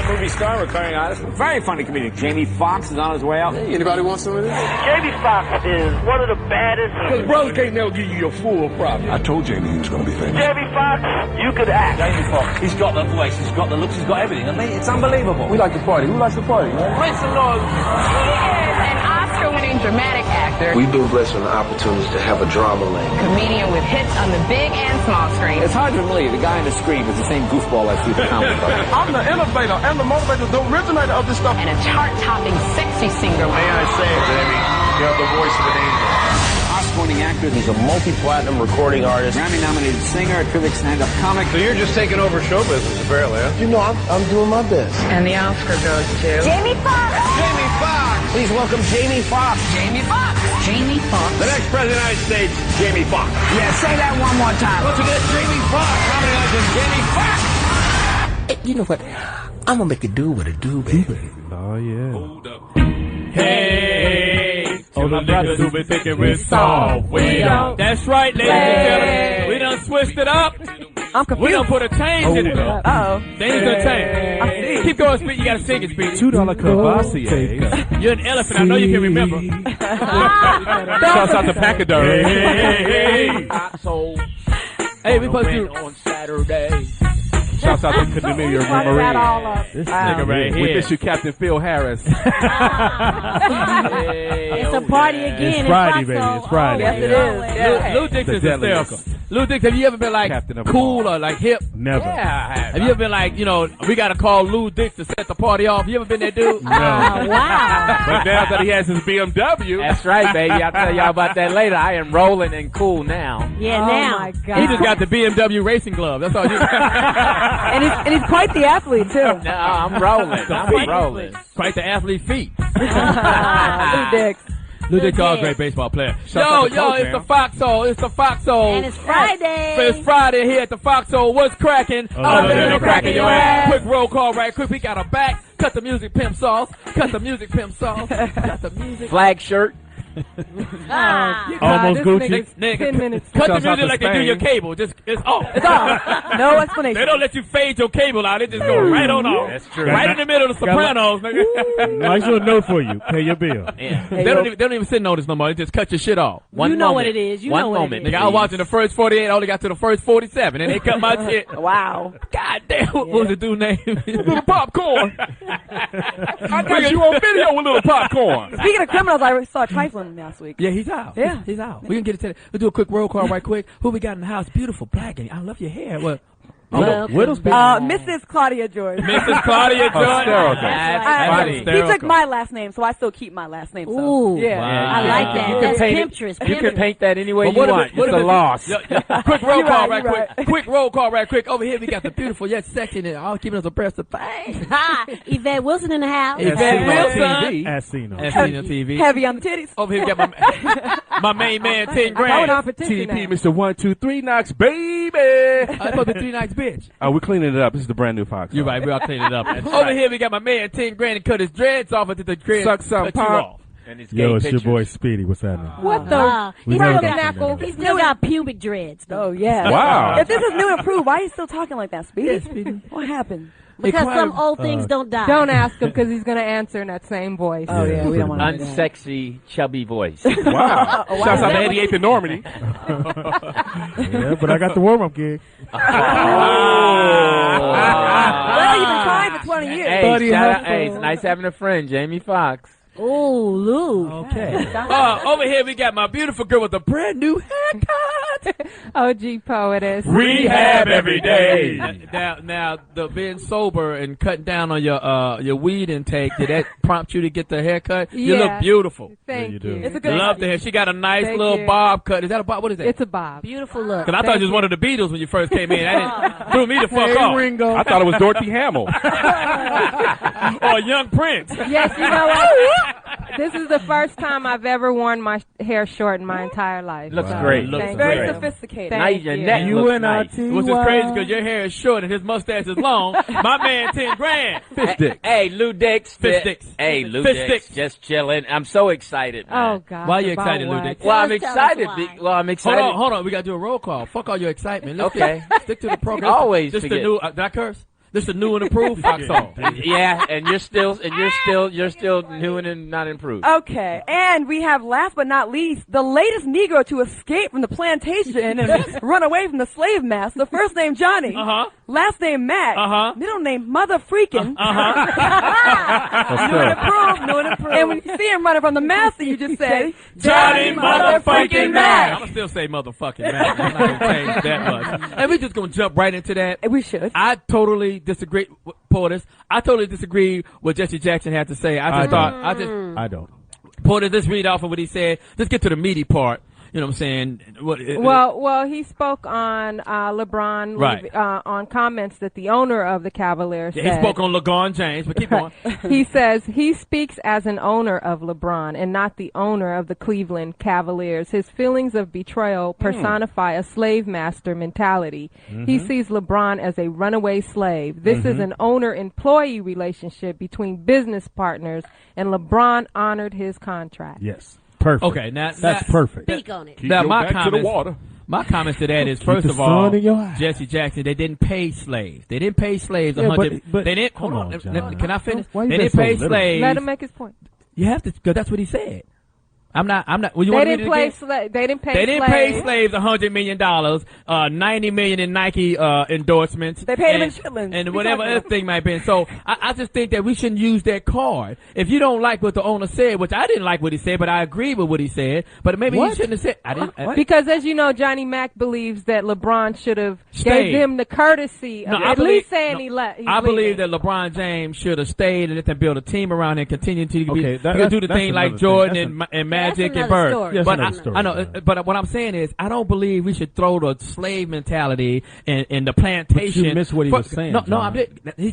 movie star, recurring artist, very funny comedian. Jamie Foxx is on his way out. Hey, anybody want some of this? Jamie Foxx is one of the baddest. Because brothers can't never give you your full profit. I told Jamie he was going to be famous. Jamie Foxx, you could act. Jamie Foxx, he's got the voice, he's got the looks, he's got everything. I mean, it's unbelievable. We like to party. Who likes to party, man? Prince of Lord. He is an Oscar-winning dramatic actor. We've been blessed with the opportunity to have a drama lane. Comedian with hits on the big and small screen. It's hard to believe the guy on the screen is the same goofball I see at the comedy club. I'm the innovator and the motivator, the originator of this stuff. And a chart-topping sexy singer. May I say, Jamie, you have the voice of an angel. Oscar-winning actor, He's a multi-platinum recording artist. Grammy-nominated singer, terrific stand-up comic. So you're just taking over show business, apparently, huh? You know, I'm doing my best. And the Oscar goes to Jamie Foxx. Jamie Foxx! Please welcome Jamie Foxx. Jamie Foxx. Jamie Foxx. The next president of the United States, Jamie Foxx. Yeah, say that one more time. Once again, Jamie Foxx, comedy legend, Jamie Foxx. Hey, you know what? I'm gonna make it do what it do, baby. Oh, yeah. Hold up. Hey, Oh, the niggas who been thinking we're soft. We don't. That's right, ladies and gentlemen. We done switched it up. I'm confused. We done put a change in it. Uh-oh. Things done changed. Keep going, Speedy. You gotta sing it, Speedy. $2 Cavassier. You're an elephant. I know you can remember. Shouts out to Pachyderm. Hey, we supposed to on Saturday. Shouts out to Cornelia Marie. This nigga right We here. miss you, Captain Phil Harris. It's a party again. It's Friday, baby. Foxxhole. It's Friday. Yes, it is. Lou Dix is The deadly hysterical. Lou Dix, have you ever been like Captain of cool them all. or like hip? Never. Yeah, I have. Have you ever been like, you know, we gotta call Lou Dix to set the party off? You ever been that dude? No. Wow. But now that he has his BMW. That's right, baby. I'll tell y'all about that later. I am rolling and cool now. Yeah, Oh now. my God. He just got the BMW racing glove. That's all you and he's quite the athlete too. No, I'm rolling. I'm rolling. Quite the athlete feet. Lou Dix. Lou Dix, all Yes. great baseball player. Shout out to Yo, Coach, it's the man. Foxxhole. It's the Foxxhole. And it's Friday. It's Friday here at the Foxxhole. What's cracking? Other than no a crack in your ass. Quick roll call right quick. We got a back. Cut the music, pimp sauce. Cut the music, pimp sauce. Cut the music. Flag shirt. Ah. Almost this Gucci. nigga's 10 minutes. Cut the Shouts out music to like they do Spain. your cable. Just it's off. It's off. No explanation. They don't let you fade your cable out. They just go right on off. That's true. Right in the middle of the Sopranos, nigga. Nice little note for you. Pay your bill. Yeah. They don't even send notice no more. They just cut your shit off. One You know moment. what it is. You One know what it moment. is. Nigga, I was watching the first 48. I only got to the first 47, and they cut my shit. Wow. God damn, what was the dude's name? Little Popcorn. I got you on video with little popcorn. Speaking of criminals, I saw Trifling last week. Yeah, he's out. Yeah. He's out. We can get it to We'll do a quick roll call right quick. Who we got in the house? Beautiful black. And I love your hair. What? Widows Mrs. Claudia Jordan. Mrs. Claudia Jordan. Hysterical. That's I- funny. he took my last name, so I still keep my last name. So. Ooh. Yeah. I like that. You can That's paint pimptress. it. You can paint that any way But you what if want. it- what It's if a it- loss. Quick roll You're call right, right you're quick. right. Quick roll call right quick. Over here we got the beautiful yet sexy and all keeping us abreast of things. Ha! Yvette Wilson in the house. Yvette Wilson. As seen on. As seen on TV. Heavy on the titties. Over here we got my main man, 10 I hold grand. on for tissue TP, now. Mr. 123 Knocks, baby. I supposed to be 3 nights, bitch. Oh, we're cleaning it up. This is the brand new Fox. You're right. We'll clean it up. Over here we got my man, 10 grand, and cut his dreads off until the dreads Suck some cut you pop. off. And it's Yo, gay it's pictures. your boy Speedy. What's happening? What the? We He's never still got got, that. he still got pubic dreads. Oh, yeah. Wow. If this is new and improved, why are you still talking like that, Speedy? What happened? Because Hey, some old things don't die. Don't ask him because he's going to answer in that same voice. Oh, yeah, we don't want to do that. Unsexy, chubby voice. Wow. Oh, Shouts out to wow. 88th and Normandy. Yeah, but I got the warm-up gig. Well, you've been trying for 20 years. Hey, Buddy, shout out, helpful. hey, it's nice having a friend, Jamie Foxx. Ooh, Lou. Okay. Over here we got my beautiful girl with a brand new haircut. OG Poetess. Rehab every day. Now, the being sober and cutting down on your weed intake, did that prompt you to get the haircut? You look Yeah. beautiful. Thank you you. do. It's a good Love the hair. She got a nice Thank little you. bob cut. Is that a bob? What is that? It's a bob. Beautiful look. Because I thought you was one of the Beatles when you first came in. That threw me the fuck Hey, off. Ringo. I thought it was Dorothy Hamill. Or Young Prince. Yes, you know what? This is the first time I've ever worn my hair short in my entire life. Looks Wow. great. Looks Thank Very you. sophisticated. Thank Nice, your you. neck looks nice. Which is crazy because your hair is short and his mustache is long. My man, 10 grand. Fish dick. Hey, Lou Dix. Fish sticks. Hey, Lou Fish Dix. sticks. Just chilling. I'm so excited, man. Oh, God. Why you about excited, Lou what? Dick? Well, I'm Tell us excited. why. I'm excited. Hold on. We got to do a roll call. Fuck all your excitement. Let's Okay. Stick to the program. Always Just the forget. new, did I curse? This is a new and improved Foxxhole. Yeah, and you're still new and not improved. Okay, and we have, last but not least, the latest Negro to escape from the plantation and run away from the slave master. First name Johnny, last name Mack, middle name Mother Freaking. New and improved. And when you see him running from the master, you just say, Johnny motherfucking Mack. I'm gonna still say motherfucking Mack. I'm not gonna change that much. And we're just gonna jump right into that. We should. I totally disagree with Poetess. I totally disagree with what Jesse Jackson had to say. I don't. Poetess, let's read off of what he said. Let's get to the meaty part. You know what I'm saying? Well, he spoke on LeBron, Right. On comments that the owner of the Cavaliers said. He spoke on LeBron James, but keep going. He says he speaks as an owner of LeBron and not the owner of the Cleveland Cavaliers. His feelings of betrayal personify a slave master mentality. He sees LeBron as a runaway slave. This is an owner-employee relationship between business partners, and LeBron honored his contract. Yes. Perfect. Okay, now that's perfect. Speak on it. Now my back to the water. My comments to that is, first the of all, sun in your eye. Jesse Jackson, they didn't pay slaves. They didn't pay slaves Yeah, 100. but They didn't. come Hold on. on, John. Can I finish? Why you They being didn't so pay little? slaves. Let him make his point. You have to, because that's what he said. I'm not. Well, you They want didn't me to pay. They didn't pay. They didn't pay slaves $100 million, $90 million in Nike endorsements. They paid him in shillings. and whatever other thing might be. So I just think that we shouldn't use that card. If you don't like what the owner said, which I didn't like what he said, but I agree with what he said. But maybe he shouldn't have said. I didn't. Because as you know, Johnny Mack believes that LeBron should have Stayed. gave him the courtesy of at least saying he left. I believe that LeBron James should have stayed and let them build a team around him and continue to Okay, do the thing like another Jordan thing. and Magic That's and Bird. another story. Yes, But another story. I know. But what I'm saying is, I don't believe we should throw the slave mentality in the plantation. But you missed what he was saying, No, John.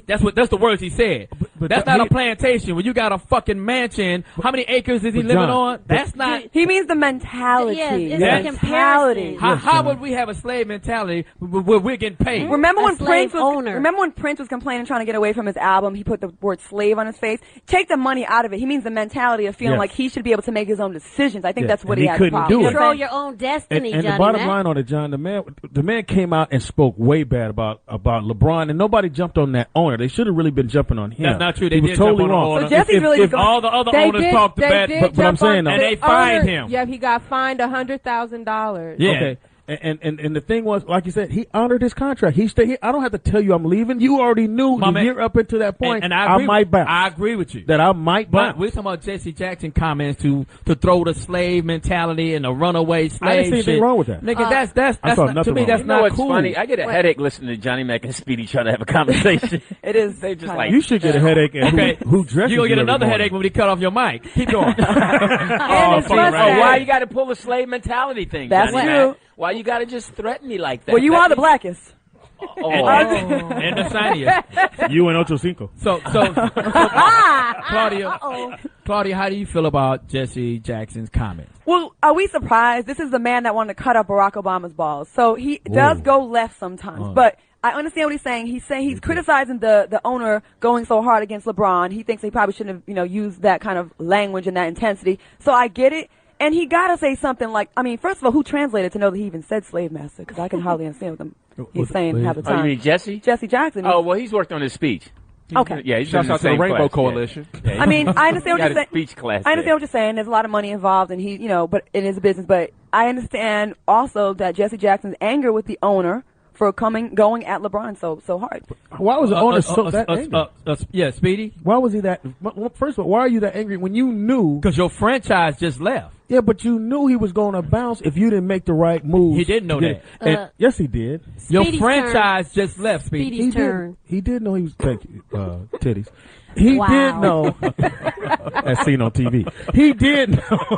that's the words he said. But that's that- not a plantation. When you got a fucking mansion, how many acres is he But living John, on? That's not. He means the mentality. Yes, it's Yes. a comparison. How would we have a slave mentality where we're getting paid? Remember A when slave Prince was owner. Remember when Prince was complaining, trying to get away from his album? He put the word slave on his face. Take the money out of it. He means the mentality of feeling Yes. like he should be able to make his own decisions. I think Yeah, that's what and he has a couldn't problem. do You know it. what I'm Control saying? your own destiny, And Johnny the bottom Mack. line on it, John, the man came out and spoke way bad about LeBron, and nobody jumped on that owner. They should have really been jumping on him. That's not true. They He was did jump totally on the wrong. owner. So Jesse's really if All the other They owners did- talked they bad, did but I'm jump saying, on though- and they the fined owner- him. Yeah, he got fined $100,000. Yeah. Okay. And the thing was, like you said, he honored his contract. He stayed. I don't have to tell you I'm leaving. You already knew My man- you're up into that point. And I agree, might bounce. I agree with you. That I might But bounce. we're talking about Jesse Jackson comments to throw the slave mentality and the runaway slave I didn't see anything shit. wing with that. Nigga, that's I saw not, to nothing me wrong that's with You know not what's cool. funny? I get a headache listening to Johnny Mack and Speedy trying to have a conversation. It is. They just kinda- like You should get a headache. And Okay, who dresses you gonna get every another morning. headache when we cut off your mic. Keep going. And his fucking mustache. right. why you got to pull the slave mentality thing? That's Johnny true. Mack? Why you got to just threaten me like that? Well, you are the blackest. and the shiniest. You and Ochocinco. So Claudia, how do you feel about Jesse Jackson's comments? Well, are we surprised? This is the man that wanted to cut up Barack Obama's balls. So he does go left sometimes. But I understand what he's saying. He's saying he's criticizing the owner going so hard against LeBron. He thinks he probably shouldn't have, used that kind of language and that intensity. So I get it. And he got to say something like, first of all, who translated to know that he even said slave master? Because I can hardly understand what he's saying half the Oh, you time. mean Jesse? Jesse Jackson. Oh, well, he's worked on his speech. Okay. Yeah, he's Shouts in the out to the same Rainbow class. Coalition. Yeah. I mean, I understand He what you're got saying. his speech class. I understand what you're saying. There's a lot of money involved, and he, but it is a business. But I understand also that Jesse Jackson's anger with the owner for going at LeBron so hard. Why was the owner that angry? Yeah, Speedy? Why was he that? First of all, why are you that angry when you knew? Because your franchise just left. Yeah, but you knew he was going to bounce if you didn't make the right move. He didn't know that. Yes, he did. Your Speedy's franchise just left, Speedy. Speedy's turn. He did know he was. Thank you, titties. He Wow. did know. As seen on TV. He did know.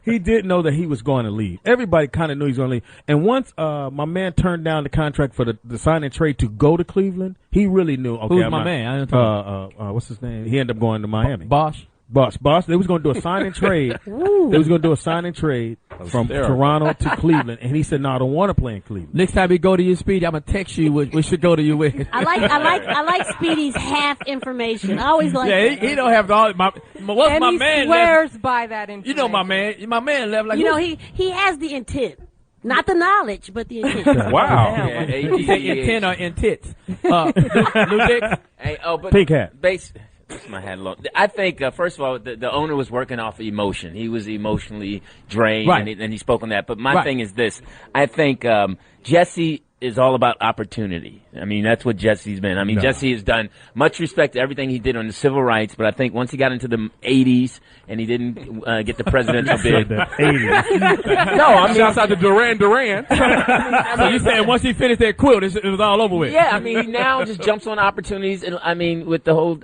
He did know that he was going to leave. Everybody kind of knew he was going to leave. And once my man turned down the contract for the sign and trade to go to Cleveland, he really knew. Okay, Who's I'm my not- man? I didn't talk what's his name? He ended up going to Miami. Bosch. Boss. They was going to do a sign and trade. They was going to do a sign and trade from Toronto to Cleveland, and he said, "No, I don't want to play in Cleveland." Next time we go to you, Speedy, I'm gonna text you. We should go to you with. I like Speedy's half information. I always like. Yeah, that. he don't have all my. What's And my he man? swears by that information. You know my man. My man left like. he has the intent. Not the knowledge, but the intent. Wow. Yeah, you say intent or in tits. Lou Dix? Hey, but Pink hat. My hat low. I think first of all, the owner was working off of emotion. He was emotionally drained, Right. and he spoke on that. But my thing is this: I think Jesse is all about opportunity. I mean, that's what Jesse's been. I mean, Jesse has done much respect to everything he did on the civil rights, but I think once he got into the 80s and he didn't get the presidential bid. The 80s. No, I mean, Shouts out to Duran Duran. So you saying once he finished that quilt, it was all over with? yeah, I mean, he now just jumps on opportunities, and I mean, with the whole,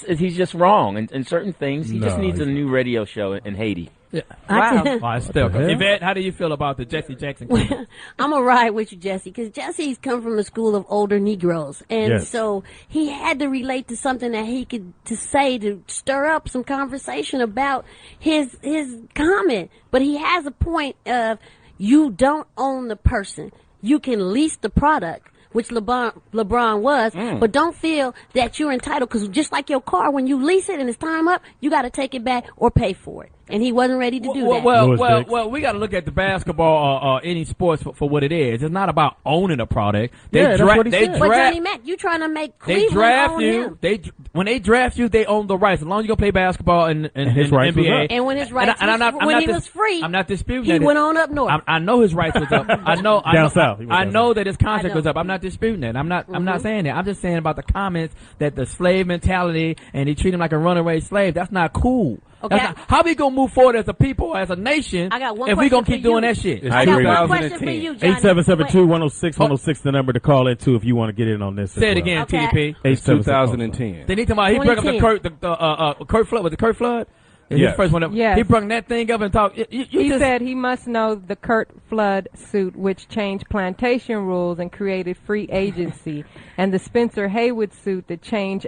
he's just wrong in certain things. He just needs a new radio show in Haiti. Yeah. Wow. All right, still. Yvette, how do you feel about the Jesse Jackson case? I'm gonna ride with you, Jesse, because Jesse's come from a school of older Negroes, and so he had to relate to something that he could to say to stir up some conversation about his comment. But he has a point of you don't own the person; you can lease the product, which LeBron was, but don't feel that you're entitled, because just like your car, when you lease it and it's time up, you got to take it back or pay for it. And he wasn't ready to do that. Well, we got to look at the basketball or any sports for what it is. It's not about owning a product. But Johnny Mack, you trying to make Cleveland own him. When they draft you, they own the rights. As long as you go play basketball in his the rights NBA. And when his rights he was free, I'm not disputing he that. went on up north. I know his rights was up. I know south. I know that his contract was up. I'm not disputing that. I'm not saying that. I'm just saying about the comments that the slave mentality and he treat him like a runaway slave. That's not cool. Okay. How we gonna move forward as a people, as a nation, if we gonna keep doing that shit? I got one question for you, Johnny. 8772-106-106, the number to call in too if you want to get in on this. Say it again, TDP. 2010. Then he bring up the Kurt Flood. Was it Kurt Flood? Yes. First one up. Yes. He brought that thing up and talked. He said he must know the Kurt Flood suit, which changed plantation rules and created free agency, and the Spencer Haywood suit that changed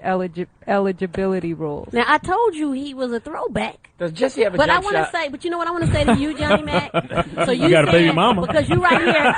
eligibility rules. Now, I told you he was a throwback. Does Jesse have a But I jump want to shot? say, but you know what I want to say to you, Johnny Mack? So you got a baby said- mama. Because you right here.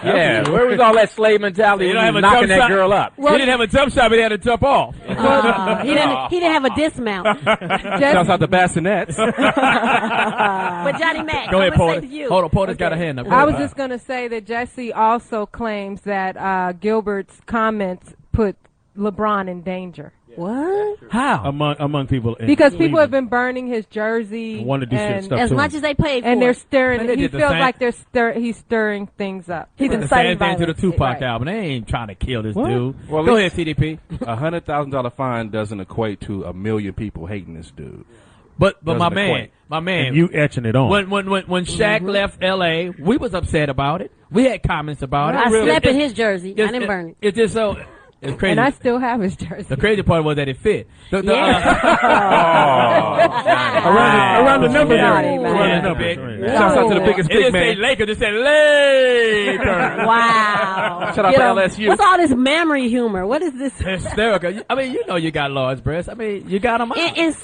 Yeah, where was all that slave mentality You when don't he have was a knocking jump that shot. girl up? He didn't have a jump shot, but he had to jump off. He didn't have a dismount. Shouts out to Bassinets. But Johnny Mack, Go ahead, I'm gonna say Porter. to you. Hold on, Porter's got a hand up. Go I ahead. was just going to say that Jesse also claims that Gilbert's comments put LeBron in danger. What? How? Among people. Because people have been burning his jersey. Want to do shit stuff As to much him. as they paid for And they're it. stirring. Man, they He did the feels same- like he's stirring things up. He's the inciting same thing to the violence. Tupac Right. album. They ain't trying to kill this What? dude. Well, Go ahead, TDP. $100,000 fine doesn't equate to 1 million people hating this dude. But Doesn't my equate. man, And you etching it on. when Shaq left L.A., we was upset about it. We had comments about it. I slept in his jersey. I didn't burn it. It's just so. It's crazy. And I still have his jersey. The crazy part was that it fit. Yeah. around the numbers. Johnny, area. man. Around the Yeah, numbers. big. Shouts out to the biggest It big didn't say man. Lakers. It said Lakers. Wow. Shout out to LSU. What's all this memory humor? What is this? Hysterical. I mean, you know you got large breasts. I mean, you got them out. And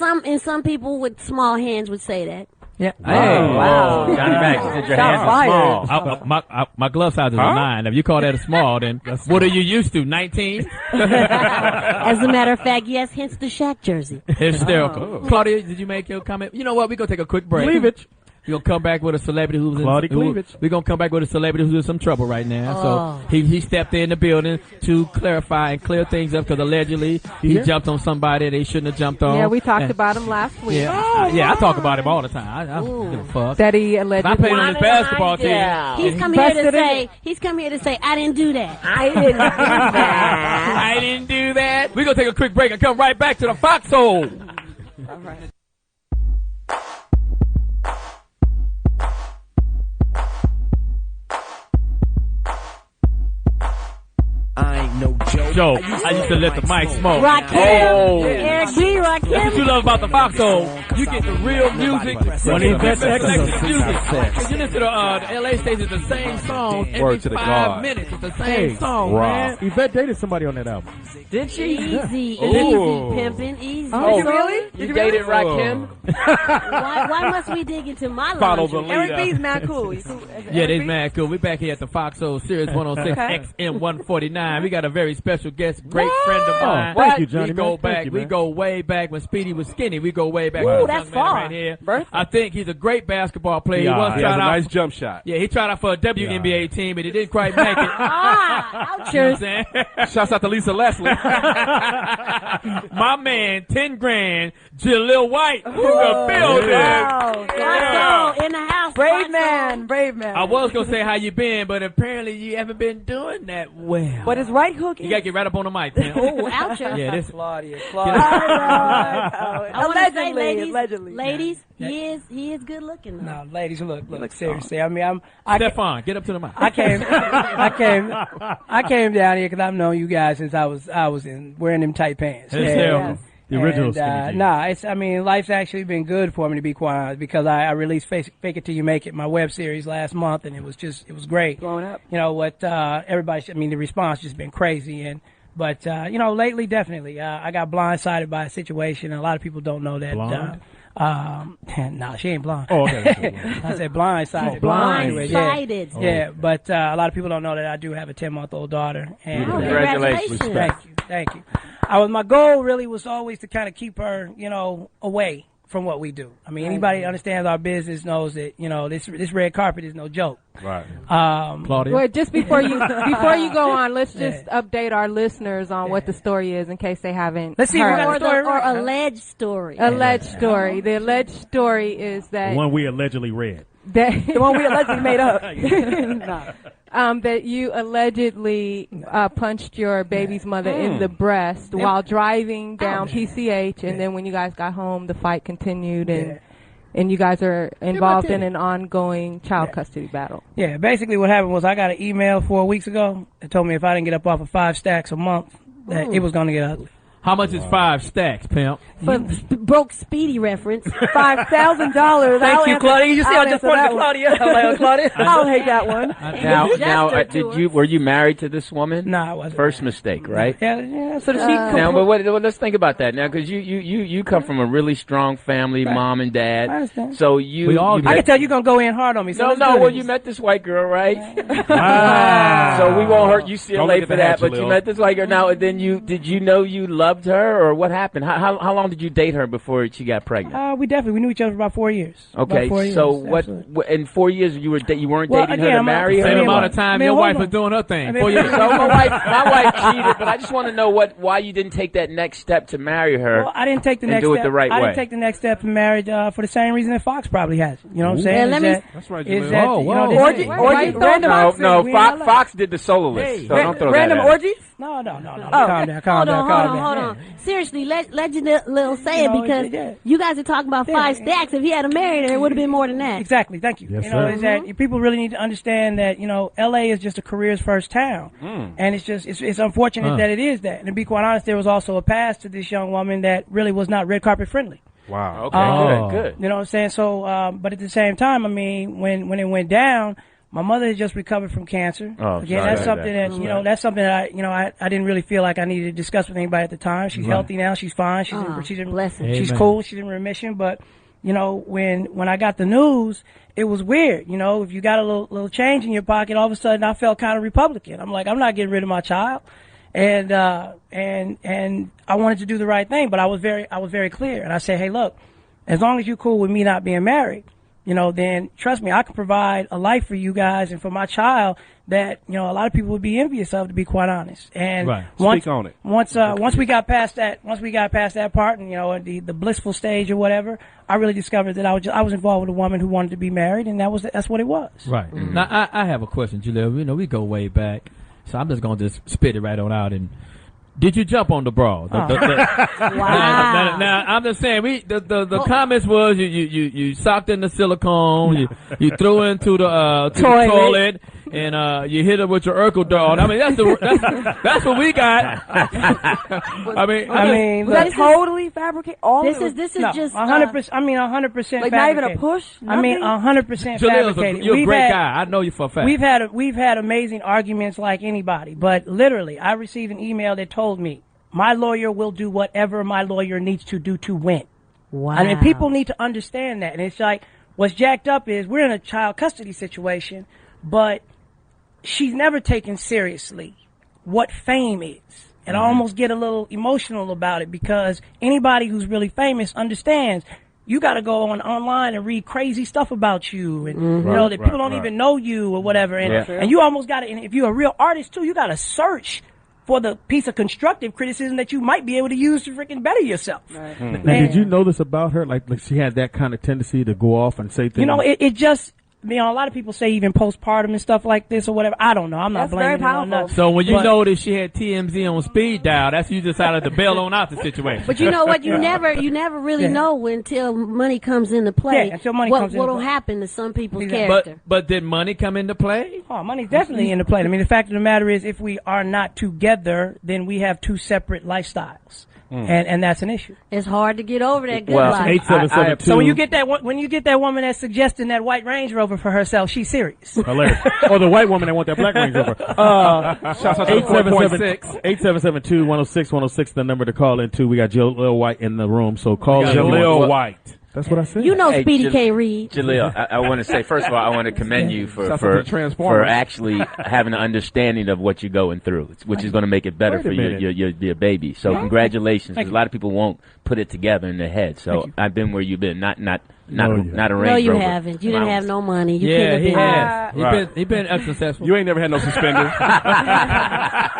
some people with small hands would say that. Yeah. Wow. Johnny Mack, you said your hands are small. My glove size is a 9. If you call that a small, then what are you used to? 19? As a matter of fact, yes, hence the Shaq jersey. Hysterical. Claudia, did you make your comment? You know what? We're going to take a quick break. Cleavage. We're going to come back with a celebrity who's Claudia Cleavage. We're going to come back with a celebrity who's in some trouble right now. So he stepped in the building to clarify and clear things up because allegedly he jumped on somebody they shouldn't have jumped on. Yeah, we talked about him last week. Yeah, I talk about him all the time. I don't give a fuck. That he allegedly. I played on his basketball team. He's come here to say, I didn't do that. I didn't do that. I didn't do that. We're going to take a quick break and come right back to the Foxxhole. All right. I ain't no joke. Joe, I used to let the mic smoke. Rakim. Eric B. That's what you Rakim. love about the Foxxhole. You get the real music. When he best selected music. If you listen to the LA station, it's the same song every Word to the 5 God. minutes. It's the same song, Wow. man. Yvette dated somebody on that album. Did she? Easy, Ooh. easy, pimpin', easy. Oh, really? You dated Rakim? Why must we dig into my Follow the laundry? lead. Eric B's mad cool. You cool? Yeah, they mad cool. We back here at the Foxxhole Series 106 XM 149. We got got a very special guest, great friend of mine. Thank you, Johnny. We go man. back. Thank you, we man. go way back when Speedy was skinny. We go way back. Ooh, with that's this young man far. right here. Birthday. I think he's a great basketball player. Yeah, he once he tried has a out. nice jump shot. Yeah, he tried out for a WNBA team, but he didn't quite make it. You know what I'm saying? Shouts out to Lisa Leslie. My man, 10 grand, Jaleel White in the building. Wow. In the house. Brave man, brave man. I was gonna say how you been, but apparently you haven't been doing that well. But his right hook is. You gotta get right up on the mic, man. Oh, ouch. Yeah, this. Claudia. I wanna say, Allegedly. ladies, he is good looking. Though. No, ladies, look, seriously. I mean, I Stefan, get up to the mic. I came down here because I've known you guys since I was wearing them tight pants. The original skinny jeans. Nah, life's actually been good for me, to be quite honest, because I released Fake It Till You Make It, my web series last month, and it was great. Growing up. You know what, the response just been crazy, but lately, definitely, I got blindsided by a situation, and a lot of people don't know that. Blonde? No, she ain't blonde. Oh, okay. I said blindsided. Blindsided. Yeah, but a lot of people don't know that I do have a 10-month-old daughter. And Congratulations. Thank you. My goal really was always to kind of keep her, away from what we do. I mean, anybody that understands our business knows that, this red carpet is no joke. Right. Claudia? Well, just before you go on, let's just update our listeners on what the story is in case they haven't Let's see heard. if we got the story Or right. alleged story. Alleged story. The alleged story is that The one we allegedly read. The one we allegedly made up. that you allegedly punched your baby's mother in the breast while driving down PCH, and then when you guys got home, the fight continued, and you guys are involved in an ongoing child custody battle. Yeah, basically what happened was I got an email 4 weeks ago that told me if I didn't get up off of 5 stacks a month, that it was going to get ugly. How much is 5 stacks, pimp? For broke Speedy reference. $5,000. Thank you, Claudia. You see, I just pointed to Claudia. I'm like, Claudia. I'll hate that one. Were you married to this woman? No, I wasn't. First mistake, right? Yeah. So Now, but let's think about that now, because you come from a really strong family, mom and dad. I understand. So I can tell you're gonna go in hard on me. So you met this white girl, right? So we won't hurt UCLA for that. But you met this white girl. Now, then did you know you loved her, or what happened? How long did you date her before she got pregnant? We knew each other for about 4 years. Okay, so what? In 4 years you weren't dating her to marry her? Same amount of time your wife was doing her thing. 4 years. So my wife cheated, but I just want to know why you didn't take that next step to marry her. Well, I didn't take the next do step. it the right way. I didn't take the next step in marriage for the same reason that Fox probably has. You know what I'm saying? That's right, Jaleel. Fox did the soloist. So don't throw random that at orgies? No. Calm down. Hold on. Seriously, let Jaleel say it, because you guys are talking about 5 stacks. If he had married her, it would have been more than that. Exactly. Thank you. Yes, Is that people really need to understand that LA is just a career's first town, and it's unfortunate that it is that. And to be quite honest, there was also a past to this young woman that really was not red carpet friendly. Wow. Okay, good. You know what I'm saying? So, but at the same time, I mean, when it went down, my mother had just recovered from cancer. Oh, again, sorry that's something that that's something that I didn't really feel like I needed to discuss with anybody at the time. She's healthy now. She's fine. She's cool. She's in remission. But when I got the news, it was weird. If you got a little change in your pocket, all of a sudden I felt kind of Republican. I'm like, I'm not getting rid of my child. And I wanted to do the right thing, but I was very clear. And I said, hey, look, as long as you're cool with me not being married, then trust me, I can provide a life for you guys and for my child that, a lot of people would be envious of, to be quite honest. And Speak on it. Once we got past that part and, the blissful stage or whatever, I really discovered that I was involved with a woman who wanted to be married, and that's what it was. Right. Mm-hmm. Now, I have a question, Jaleel. We go way back, so I'm just going to just spit it right on out. And did you jump on the brawl? Wow. Now, I'm just saying, the comments was you socked in the silicone, you threw into the toilet, and you hit her with your Urkel dog. I mean, that's what we got. I mean, was that totally fabricated? This is just 100%. 100%. Like not even a push. Nothing? 100% fabricated. You're a great guy. I know you for a fact. We've had amazing arguments like anybody, but literally, I received an email that told me my lawyer will do whatever my lawyer needs to do to win. Wow. I mean, people need to understand that, and it's like what's jacked up is we're in a child custody situation, but she's never taken seriously what fame is. And I almost get a little emotional about it because anybody who's really famous understands you got to go online and read crazy stuff about you, and you know that people don't even know you or whatever. And you almost got to. And if you're a real artist too, you got to search for the piece of constructive criticism that you might be able to use to freaking better yourself. Right. Now, did you know this about her? Like she had that kind of tendency to go off and say things. You know, it just. You know, a lot of people say even postpartum and stuff like this or whatever. I don't know. I'm not blaming it on nothing. So when you noticed she had TMZ on speed dial, that's when you decided to bail on out the situation. But you know what? You never really know until money comes into play. Yeah, until money comes into play. What'll happen to some people's character. But did money come into play? Oh, money's definitely into play. I mean, the fact of the matter is, if we are not together, then we have two separate lifestyles. And that's an issue. It's hard to get over that good life. So when you get that woman that's suggesting that white Range Rover for herself, she's serious. Hilarious. Or the white woman that want that black Range Rover. 877-216-1006, the number to call into. We got Jaleel White in the room, so call in. Jaleel White. That's what I said. You know Speedy can't read. Jaleel, I want to say, first of all, I want to commend you for actually having an understanding of what you're going through, which is going to make it better for your baby. So congratulations, because a lot of people won't put it together in their head. So I've been where you've been, not a Range Rover. No, you haven't. You didn't have no money. You he has. He been unsuccessful. You ain't never had no suspenders.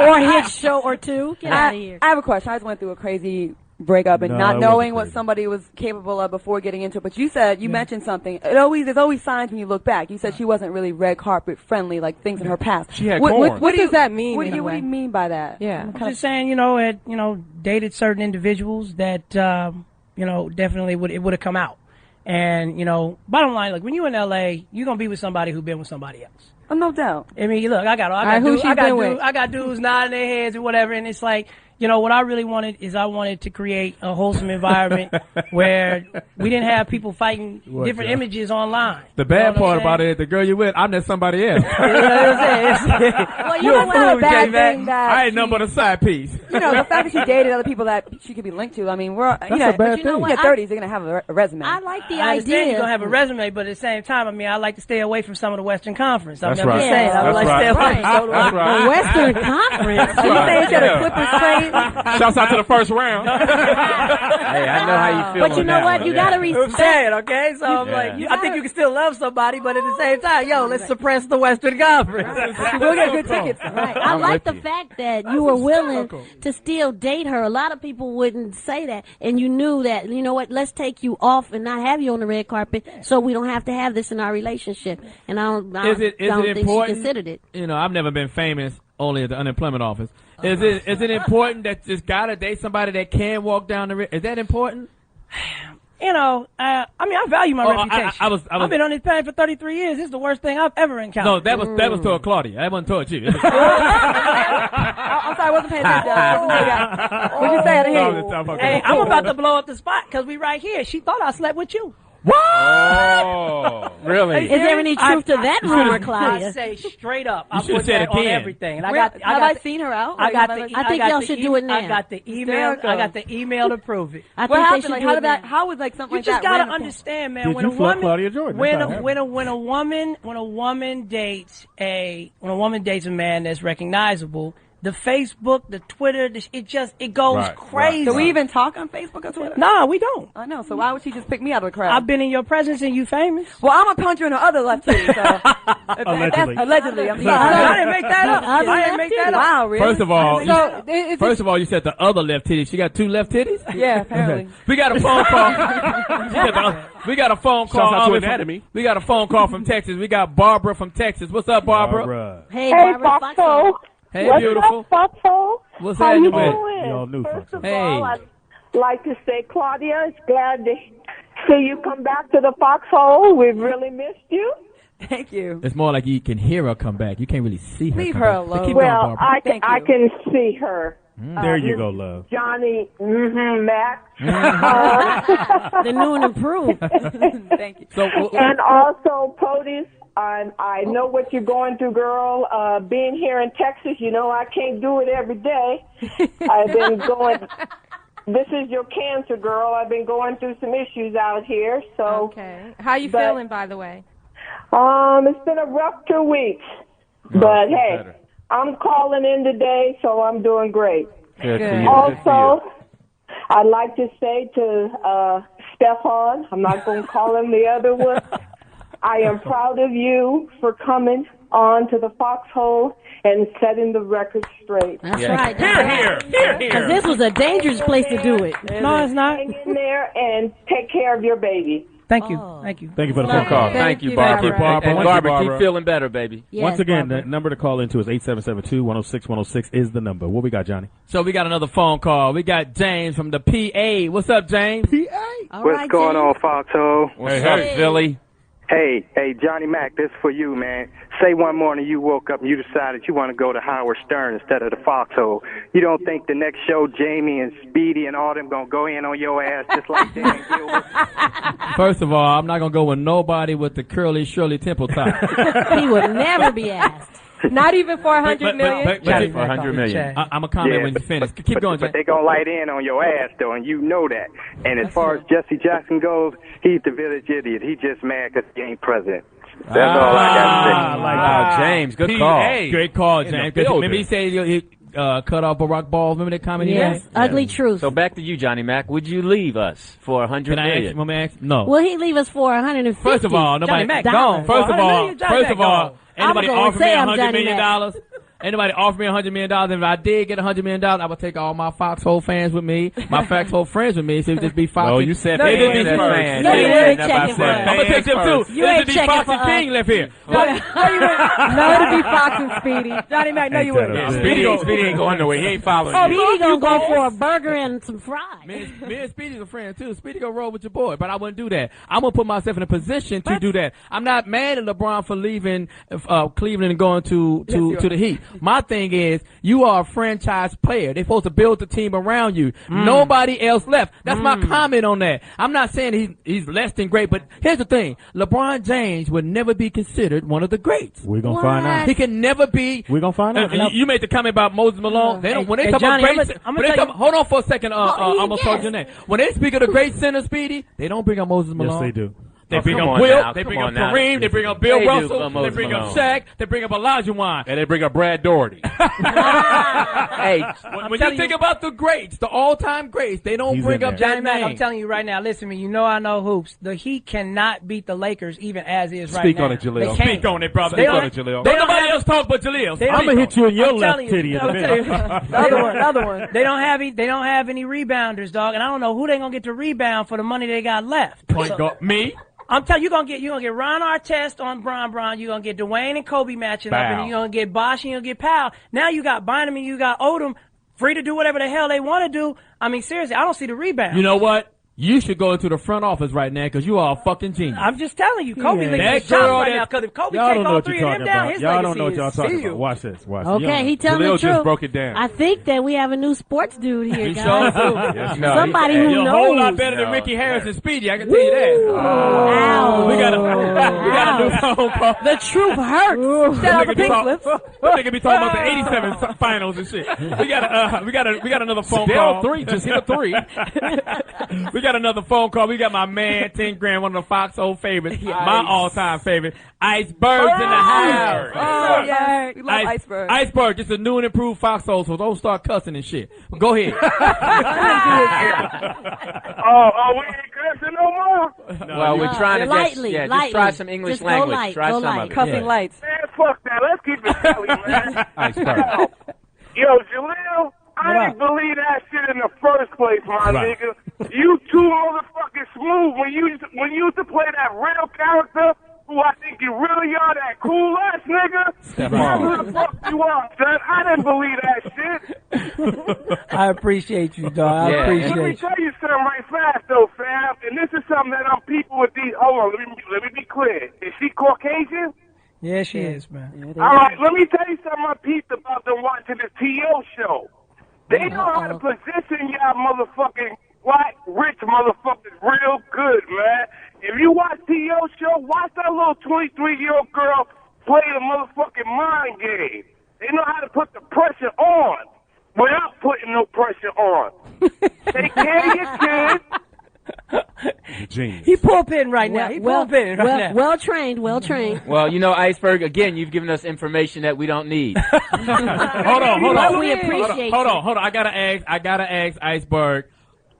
Or a hit show or two. Get out of here. I have a question. I just went through a crazy breakup and not knowing what somebody was capable of before getting into it. But you mentioned something. There's always signs when you look back. You said she wasn't really red carpet friendly, like things in her past. She had corn. What does that mean? What do you mean by that? Yeah, I'm just saying, dated certain individuals that definitely it would have come out. And bottom line, like when you're in LA, you're gonna be with somebody who's been with somebody else. Oh, no doubt. I mean, look, I got dudes nodding their heads and whatever, and it's like. What I really wanted is I wanted to create a wholesome environment where we didn't have people fighting different images online. The bad part about it is the girl you with, I'm just somebody else. Well, you know what? I ain't nothing but a side piece. The fact that she dated other people that she could be linked to. I mean, that's a bad thing. In your 30s, you're gonna have a resume. I like the idea. You're gonna have a resume, but at the same time, I mean, I like to stay away from some of the Western Conference. That's right. I would like to stay away from the Western Conference. You saying she had a Clippers trade? Shouts out to the first round. Hey, I know how you feel. But you know what? You gotta respect. I'm saying, okay? So I'm like, I think you can still love somebody, but at the same time, let's suppress the Western Conference. We'll get good tickets. Right. I like the fact that you were willing to still date her. A lot of people wouldn't say that, and you knew that. You know what? Let's take you off and not have you on the red carpet, so we don't have to have this in our relationship. And I don't think she considered it. I've never been famous. Only at the unemployment office. Is it important that just gotta date somebody that can walk down the? Is that important? I value my reputation. I've been on this planet for 33 years. This is the worst thing I've ever encountered. No, that was toward Claudia. That wasn't toward you. I'm sorry, I wasn't paying attention. What'd you say? I didn't hear you. Hey, I'm about to blow up the spot because we right here. She thought I slept with you. What? Oh, really? Is there any truth to that rumor, Claudia? I say straight up. I put that on everything. And have I seen her out? I think y'all should do it now. I got the email. I got the email to prove it. What happened? Like, how would like something like that? You just gotta understand, man. When a woman, Claudia Jordan? when a woman dates a man that's recognizable. The Facebook, the Twitter, it goes crazy. Do we even talk on Facebook or Twitter? No, we don't. I know. So why would she just pick me out of the crowd? I've been in your presence and you famous. Well, I'm a puncher in the other left titty. So Allegedly. I'm sorry. I didn't make that up. Wow, really? First of all, you said the other left titty. She got two left titties? Yeah, apparently. We got a phone call. We got a phone call. Shouts out to Anatomy. We got a phone call from Texas. We got Barbara from Texas. What's up, Barbara? Hey, Barbara. Foxxhole. Hey, beautiful. Foxxhole? What's How you happening? doing? Y'all new First of Hey. all, I'd like to say, Claudia, it's glad to see you come back to the Foxxhole. We've really missed you. Thank you. It's more like you can hear her come back. You can't really see her. Leave her alone. Well, I can see her. There you go, love. Johnny, Mack. The new and improved. Thank you. And also, POTUS. I know what you're going through, girl. Being here in Texas, I can't do it every day. I've been going. This is your cancer, girl. I've been going through some issues out here. So. Okay. How you feeling, by the way? It's been a rough 2 weeks, but hey, I'm calling in today, so I'm doing great. Good for you. Also, I'd like to say to Stefan, I'm not going to call him the other one, I am proud of you for coming on to the Foxxhole and setting the record straight. That's right. Here. Because this was a dangerous place to do it. No, it's not. Hang in there and take care of your baby. Thank you. Thank you. Thank you for the phone call. Thank you, Barbara. Barbara. And Thank you, Barbara, Barbara. keep feeling better, baby. Yes, Once again, Barbara. the number to call into is 8772-106-106 is the number. What we got, Johnny? So we got another phone call. We got James from the PA. What's up, James? All What's right, going James. on, Foxxhole? What's up, Philly? Hey, Johnny Mack, this is for you, man. Say one morning you woke up and you decided you want to go to Howard Stern instead of the Foxxhole. You don't think the next show, Jamie and Speedy and all them going to go in on your ass just like Dan Gilbert? First of all, I'm not going to go with nobody with the curly Shirley Temple top. He would never be asked. Not even for 100 million. But For 100 million. I'm going to comment when you finish. Keep going, But James. they going to light in on your ass, though, and you know that. And as far as Jesse Jackson goes, he's the village idiot. He just mad because he ain't president. That's all I got to say. Wow, James, good call. Great call, In the James. building. Remember he said he cut off Barack balls. Remember that comment he Yes, made? ugly truth. So back to you, Johnny Mac. Would you leave us for 100 Can I ask million? you, my man? No. Will he leave us for 150? First of all, nobody. Johnny Mac dollars. gone. First of all, anybody gonna offer me say I'm $100 Johnny million? Mac. Anybody offer me $100 million? If I did get $100 million, I would take all my Foxxhole fans with me, my Foxxhole friends with me. So it would just be Fox. No, you said No, you fans didn't. first. No, you ain't That's checking what for I us. said. I'm gonna take them too. You ain't It'd be checking Fox for and us. King left here. No, it'd be Fox and Speedy. Johnny Mac, no, you wouldn't. that a Speedy ain't going nowhere. He ain't following you. Speedy gonna go for a burger and some fries. Me and Speedy's a friend too. Speedy gonna roll with your boy, but I wouldn't do that. I'm gonna put myself in a position to do that. I'm not mad at LeBron for leaving Cleveland and going to the Heat. My thing is, you are a franchise player. They're supposed to build the team around you. Nobody else left. That's my comment on that. I'm not saying he's less than great, but here's the thing: LeBron James would never be considered one of the greats. We're going to find out. He can never be. We're going to find out. You made the comment about Moses Malone. They don't. When they talk about great, hold on for a second. I'm gonna talk your name. When they speak of the great center, Speedy, they don't bring up Moses Malone. Yes, they do. They bring up Wilt. They bring up Kareem. They bring up Bill Russell. They bring up Shaq. They bring up Olajuwon. And they bring up Brad Doherty. Hey, when you think about the greats, the all-time greats, they don't bring up Johnny that Mac, name. I'm telling you right now, listen to me, you know I know hoops. The Heat cannot beat the Lakers even as is right Speak now. on it, Jaleel. They can't. Speak on it, brother. Speak on it, Jaleel. Don't nobody else talk but Jaleel. I'm going to hit you in your I'm left telling you, titty in a I'm telling you. minute. The other one. They don't have any rebounders, dog, and I don't know who they gonna get to rebound for the money they got left. Point guard. Me? I'm telling you, you're gonna get Ron Artest on Bron. You're gonna get Dwayne and Kobe matching up, and you're gonna get Bosh and you're gonna get Powell. Now you got Bynum and you got Odom free to do whatever the hell they want to do. I mean, seriously, I don't see the rebound. You know what? You should go into the front office right now because you are a fucking genius. I'm just telling you, Kobe leads That the top girl right that- now. Because if Kobe Y'all take don't know all what three you're of them talking down, about. his Y'all don't legacy know what y'all is talking sealed. about. Watch this. Watch. Okay, he telling Jaleel the truth. just broke it down. I think that we have a new sports dude here, We guys. sure do. Yes, Somebody who You're a knows. whole lot better than Ricky Harris and Speedy. I can tell you that. Ow. We got a new phone call. The truth hurts. Shout out to Pink Slips. Nigga be talking about the '87 finals and shit. We got another phone Still call. 3, just hit a 3. We got another phone call. We got my man 10 grand, one of the Foxxhole favorites, my all-time favorite, Iceberg's in the house. Oh, yeah. We love Iceberg. Iceberg, just a new and improved Foxxhole, so don't start cussing and shit. But go ahead. We ain't cussing no more. well, we're trying to lightly, just lightly. try some English Just go language. light, Try go some light. of it. Cuffing lights. Man, fuck that. Let's keep it silly, man. Iceberg. Yo, Jaleel, I didn't believe that shit in the first place, my nigga. You too motherfucking smooth when you used to play that real character who I think you really are, that cool ass nigga. That's who the fuck you are, son. I didn't believe that shit. I appreciate you, dog. I Let me appreciate you. tell you something right fast, though, fam. And this is something that I'm people with these. Hold on, let me be clear. Is she Caucasian? Yeah, she is, man. All right, let me tell you something I peeped about them watching the T.O. show. They know how to position y'all motherfucking white, rich motherfuckers real good, man. If you watch T.O. show, watch that little 23-year-old girl play the motherfucking mind game. They know how to put the pressure on without putting no pressure on. Take care of your kids. Genius. He pulpitting right now. He pulpitting right now. Well trained. Well, Iceberg, again, you've given us information that we don't need. Hold on. We appreciate Hold on. I gotta ask Iceberg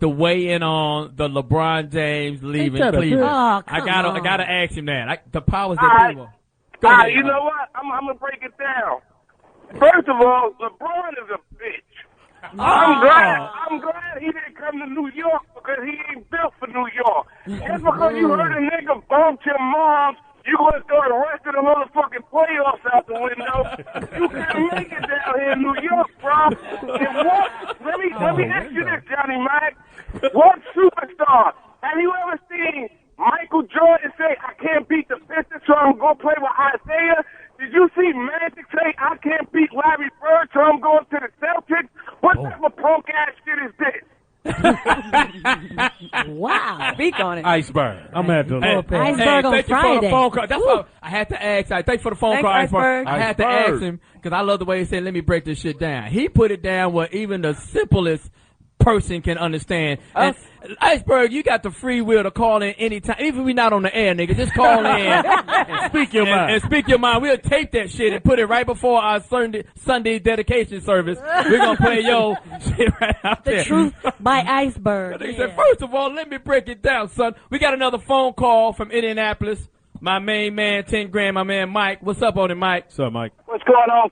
to weigh in on the LeBron James leaving Cleveland. Oh, I gotta ask him that. The powers that be. Go ahead. You know what? I'm gonna break it down. First of all, LeBron is a bitch. I'm glad he didn't come to New York because he ain't built for New York. Just because you heard a nigga bump your moms, you gonna throw the rest of the motherfucking playoffs out the window. You can't make it down here in New York, bro. Let me ask you this, Johnny Mack. What superstar have you ever seen Michael Jordan say, I can't beat the Pistons, so I'm going to play with Isaiah? Did you see Magic say, I can't beat Larry Bird, so I'm going to the Celtics? What type of punk-ass shit is this? Wow. Speak on it. Iceberg. I'm at the Iceberg on thank you Friday. for the phone call. That's why I had to ask. Thank you for the phone call, Iceberg. I had to ask him because I love the way he said, let me break this shit down. He put it down where even the simplest person can understand. And Iceberg, you got the free will to call in anytime. Even if we're not on the air, nigga, just call in and speak your mind. And speak your mind. We'll tape that shit and put it right before our Sunday dedication service. We're going to play your shit right out there. The Truth by Iceberg. They said, first of all, let me break it down, son. We got another phone call from Indianapolis. My main man, 10 grand, my man Mike. What's up on it, Mike? What's up, Mike? What's going on,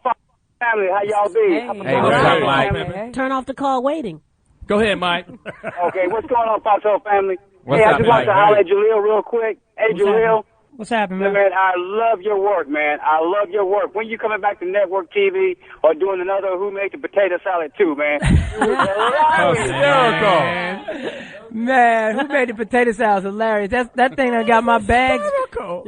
family? How y'all be? Hey, what's up, Mike? Turn off the call waiting. Go ahead, Mike. Okay, what's going on, Foxxhole family? What's I up, just want to Mike? holler at Jaleel real quick. Hey, Jaleel. What's happening, man? Man, I love your work, man. I love your work. When you coming back to network TV or doing another Who Made the Potato Salad too, man? Man, Who Made the Potato Salad? Hilarious. That thing that got my bags.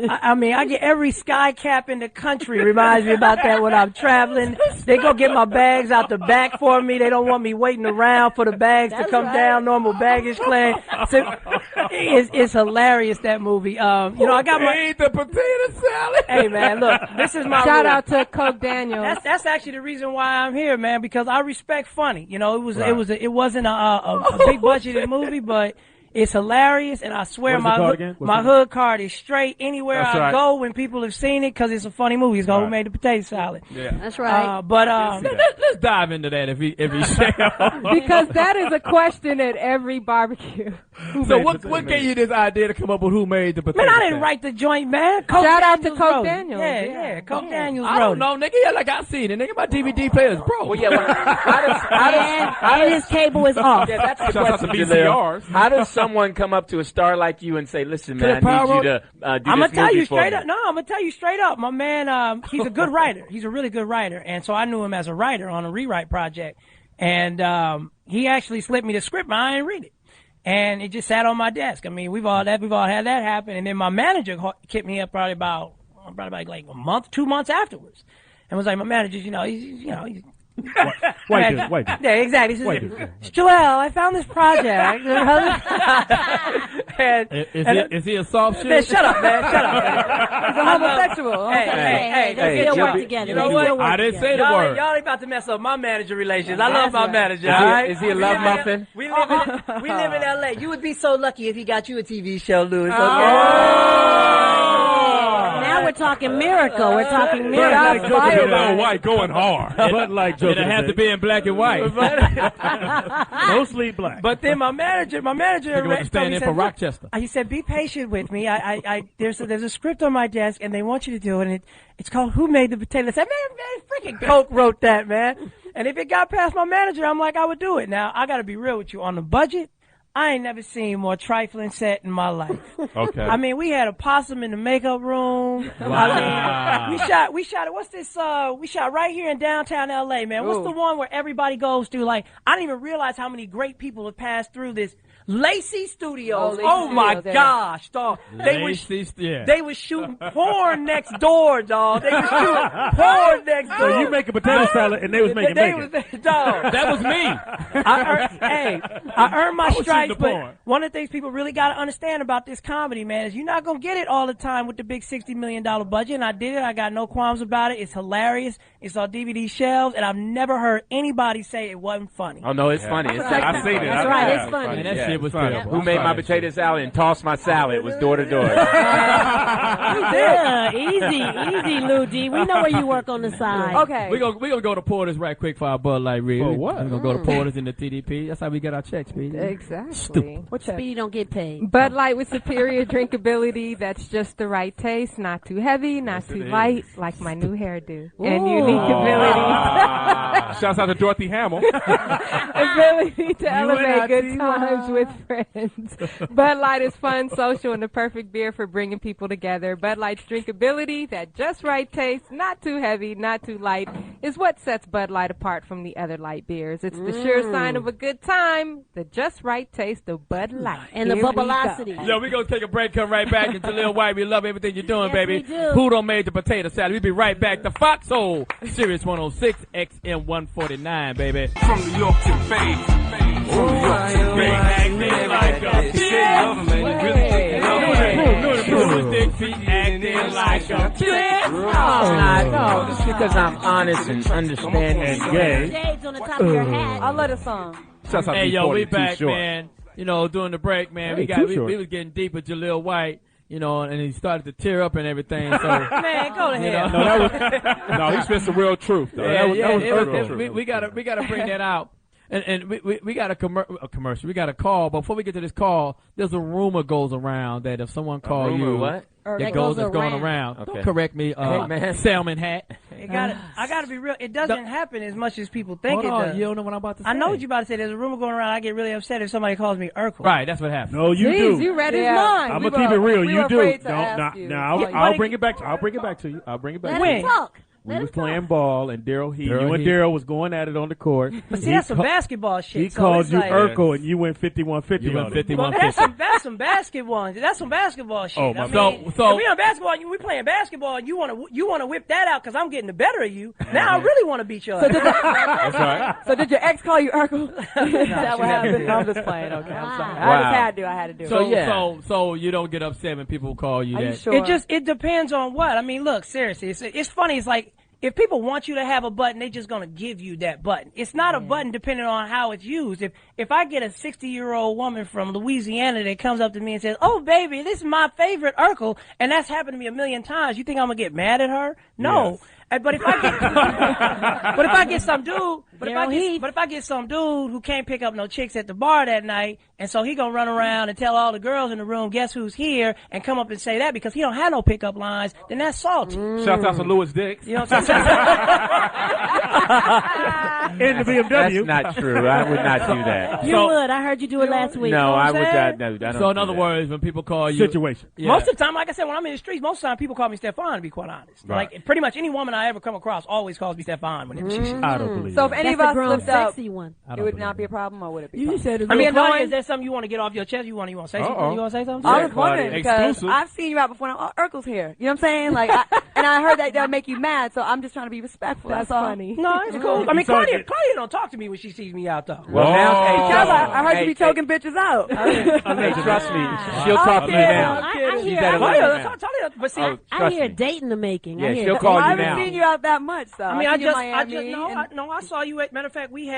I mean, I get every sky cap in the country reminds me about that when I'm traveling. They go get my bags out the back for me. They don't want me waiting around for the bags to come down, normal baggage claim. So, it's hilarious, that movie. I got my the potato salad. Hey man, look, this is my shout out to Coke Daniels. That's actually the reason why I'm here, man, because I respect funny. It wasn't a big budgeted movie, but it's hilarious, and I swear my hood card is straight anywhere I go when people have seen it because it's a funny movie. It's called Who Made the Potato Salad. Yeah, that's right. Let's dive into that if we share. Because that is a question at every barbecue. So what gave you this idea to come up with Who Made the Potato Salad? Man, I didn't write the joint, man. Shout out to Coke Daniels. Yeah, Coke Daniels I don't know, nigga. Yeah, like I seen it. Nigga, my DVD player's broke. Well, yeah, and his cable is off. Yeah, that's the Shout out to question, VCRs. How does someone come up to a star like you and say, listen, man, I need you to do I'm gonna tell you straight me. up. No, I'm gonna tell you straight up. My man, he's a good writer. He's a really good writer, and so I knew him as a writer on a rewrite project. And he actually slipped me the script, but I didn't read it. And it just sat on my desk. I mean, we've all had that happen. And then my manager hit me up probably about like a month, 2 months afterwards, and was like, my manager's, he's White dude. Yeah, exactly. He says, Joel, I found this project. Is he a soft shit? Man, shut up, man. Shut up. He's a homosexual. Hey, they still work together. You know what? I didn't say the word. Y'all ain't about to mess up my manager relations. I love my manager. All right? Is he a love muffin? We live in L.A. You would be so lucky if he got you a TV show, Louis. Now we're talking miracle. We're talking miracle. Like Jaleel White going hard. But like It'd have to be in black and white. Mostly black. But then my manager stand in for Rochester. He said, be patient with me. There's a script on my desk, and they want you to do it, and it's called Who Made the Potato? I said, man, freaking Coke wrote that, man. And if it got past my manager, I'm like, I would do it. Now, I got to be real with you. On the budget, I ain't never seen more trifling set in my life. Okay. I mean, we had a possum in the makeup room. Wow. I mean, we shot what's this, we shot right here in downtown LA, man. What's the one where everybody goes through, like, I didn't even realize how many great people have passed through this. Lacey Studios. Oh my gosh, dog. They were shooting porn next door, dog. They were shooting porn next door. So you make a potato salad and they was making bacon. Dog. That was me. I earned my stripes. lights, but one of the things people really got to understand about this comedy, man, is you're not going to get it all the time with the big $60 million budget. And I did it. I got no qualms about it. It's hilarious. It's on DVD shelves, and I've never heard anybody say it wasn't funny. Oh, no, it's funny. I've seen it. That's right. It's funny. Man, that shit was terrible. Who made my potato salad and tossed my salad was door to door. Yeah, easy, Lou D. We know where you work on the side. Okay. We're gonna go to Porter's right quick for our Bud Light read. For what? We're gonna go to Porter's in the TDP. That's how we get our checks, Speedy. Exactly. Stupid. What's that? Speedy don't get paid. Bud Light with superior drinkability that's just the right taste, not too heavy, not too light, like my new hairdo. And unique ability. Shouts out to Dorothy Hamill. Ability to elevate good times with friends. Bud Light is fun, social, and the perfect beer for bringing people together. Bud Light's drinkability, that just right taste, not too heavy, not too light, is what sets Bud Light apart from the other light beers. It's the sure sign of a good time, the just right taste of Bud Light. And the bubblosity. Yo, we're going to take a break, come right back. And Jaleel White, we love everything you're doing, baby. We do. Who done made the potato salad? We'll be right back. The Foxxhole, Sirius 106, XM 149, baby. From New York to Faith. From New York to Faith. Acting like a No, just because I'm honest and understanding and gay. Shades on the top of your hat. I love the song. Hey, yo, we back, man. You know, during the break, man, Hey, we was getting deep with Jaleel White. You know, and he started to tear up and everything. So, Man, go to hell. No, he spent some real truth, though. That was real truth. We gotta bring that out. And we got a commercial. We got a call. Before we get to this call, there's a rumor goes around that if someone calls you, what? That goes going around. Okay. Don't correct me, salmon hat. I gotta be real. It doesn't happen as much as people think it does. You don't know what I'm about to say. I know what you're about to say. There's a rumor going around. I get really upset if somebody calls me Urkel. Right, that's what happens. No, you do. You read his mind. I'm gonna keep it real. You do. Don't. I'll bring it back. I'll bring it back to you. I'll bring it back. Let him talk. We was playing ball, and you and Daryl was going at it on the court. But see, that's some basketball shit. He called you Urkel, and you went 51-50. You went 51-50. Well, that's some basketball. That's some basketball shit. Oh, my so if we on basketball, we playing basketball, and you wanna whip that out because I'm getting the better of you. Now I really want to beat your ass. That's right. So did your ex call you Urkel? Is that what happened? No, I'm just playing. Okay, I'm sorry. I had to do it. So you don't get upset when people call you Are that. you sure? It depends on what. I mean, look, seriously, it's funny. It's like, if people want you to have a button, they're just going to give you that button. It's not a button depending on how it's used. If I get a 60-year-old woman from Louisiana that comes up to me and says, "Oh, baby, this is my favorite Urkel," and that's happened to me a million times, you think I'm going to get mad at her? No. Yes. But if I get some dude who can't pick up no chicks at the bar that night, and so he gonna run around and tell all the girls in the room, guess who's here, and come up and say that because he don't have no pickup lines, then that's salty. Shout out to Louis Dix. You know what I'm saying? In the BMW. That's not true. I would not do that. You would. I heard you do it last week. No, I would saying? not. No, I don't So in do other that. words, when people call you, Situation. Yeah. Most of the time, like I said, when I'm in the streets, most of the time people call me Stefan, to be quite honest. Right. Like, pretty much any woman I ever come across always calls me Stefan whenever she sees me. I don't believe So if that. any of That's us the grown, slipped up, sexy one. it would not be a problem, or would it be? You said it's I mean, annoying. is there something you want to get off your chest? You want to say something? You want to say something? I was wondering because Exclusive. I've seen you out before. Now, Urkel's here. You know what I'm saying? Like, and I heard that make you mad. So I'm just trying to be respectful. That's all. funny. No, it's cool. I mean, Claudia don't talk to me when she sees me out though. Well, now, Because I heard you be choking bitches out. Hey, trust me, she'll talk to you now. I She's at a hear, level now. But see, Oh, I trust hear me. date in the making. Yeah, I hear she'll date. call I you haven't now. seen you out that much, though. I mean, I saw you at. Matter of fact, we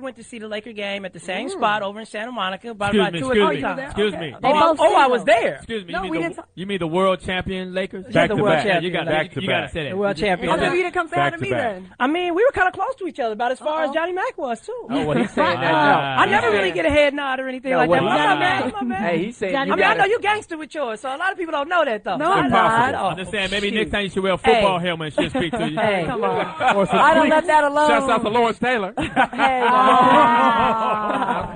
went to see the Laker game at the same spot over in Santa Monica. About Excuse me. 2 or 3 times. Excuse me. I was there. Excuse me. No, You mean the world champion Lakers? Yeah, the world champion. You got to say that. The world champion. Oh, maybe you didn't come say hi to me back. then. I mean, we were kind of close to each other, about as far as Johnny Mack was too. Oh, well, he's saying that. I never really get a head nod or anything like that. But I'm not mad. Hey, he's saying. Johnny I mean, I know you gangster with yours, so a lot of people don't know that though. No, I'm not. I'm just saying, maybe next time you should wear a football helmet and she'll speak to you. Hey, Come on. I don't let that alone. Shouts out to Lawrence Taylor. Hey,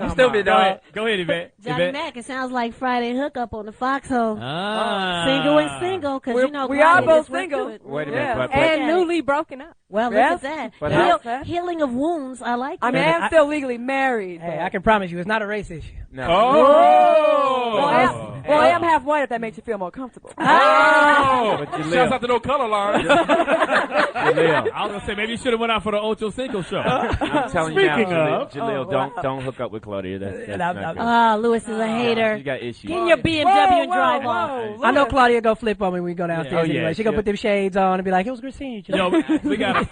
You still be dog. Go ahead, Yvette. Johnny Mack, it sounds like Friday hookup on the Foxxhole. Ah. Single and single, because you know we are Claudia both just went single. through it. Wait a minute. But, And newly broken up. Well, Yes. look at But that. Healing of wounds. I like I that. mean, I'm still legally married. Hey, I can promise you, it's not a race issue. no. Oh. Well, I am half white if that makes you feel more comfortable. Oh! Shouts out to No Color Line. Jaleel. I was going to say, maybe you should have went out for the Ochocinco show. I'm telling you now, Jaleel, don't hook up with Claudia. That's not good. Lewis is a hater. She's got issues. Get in your BMW and drive off. I know Claudia go flip on me when we go downstairs anyway. She gonna put them shades on and be like, it was good seeing you. Yo, we got a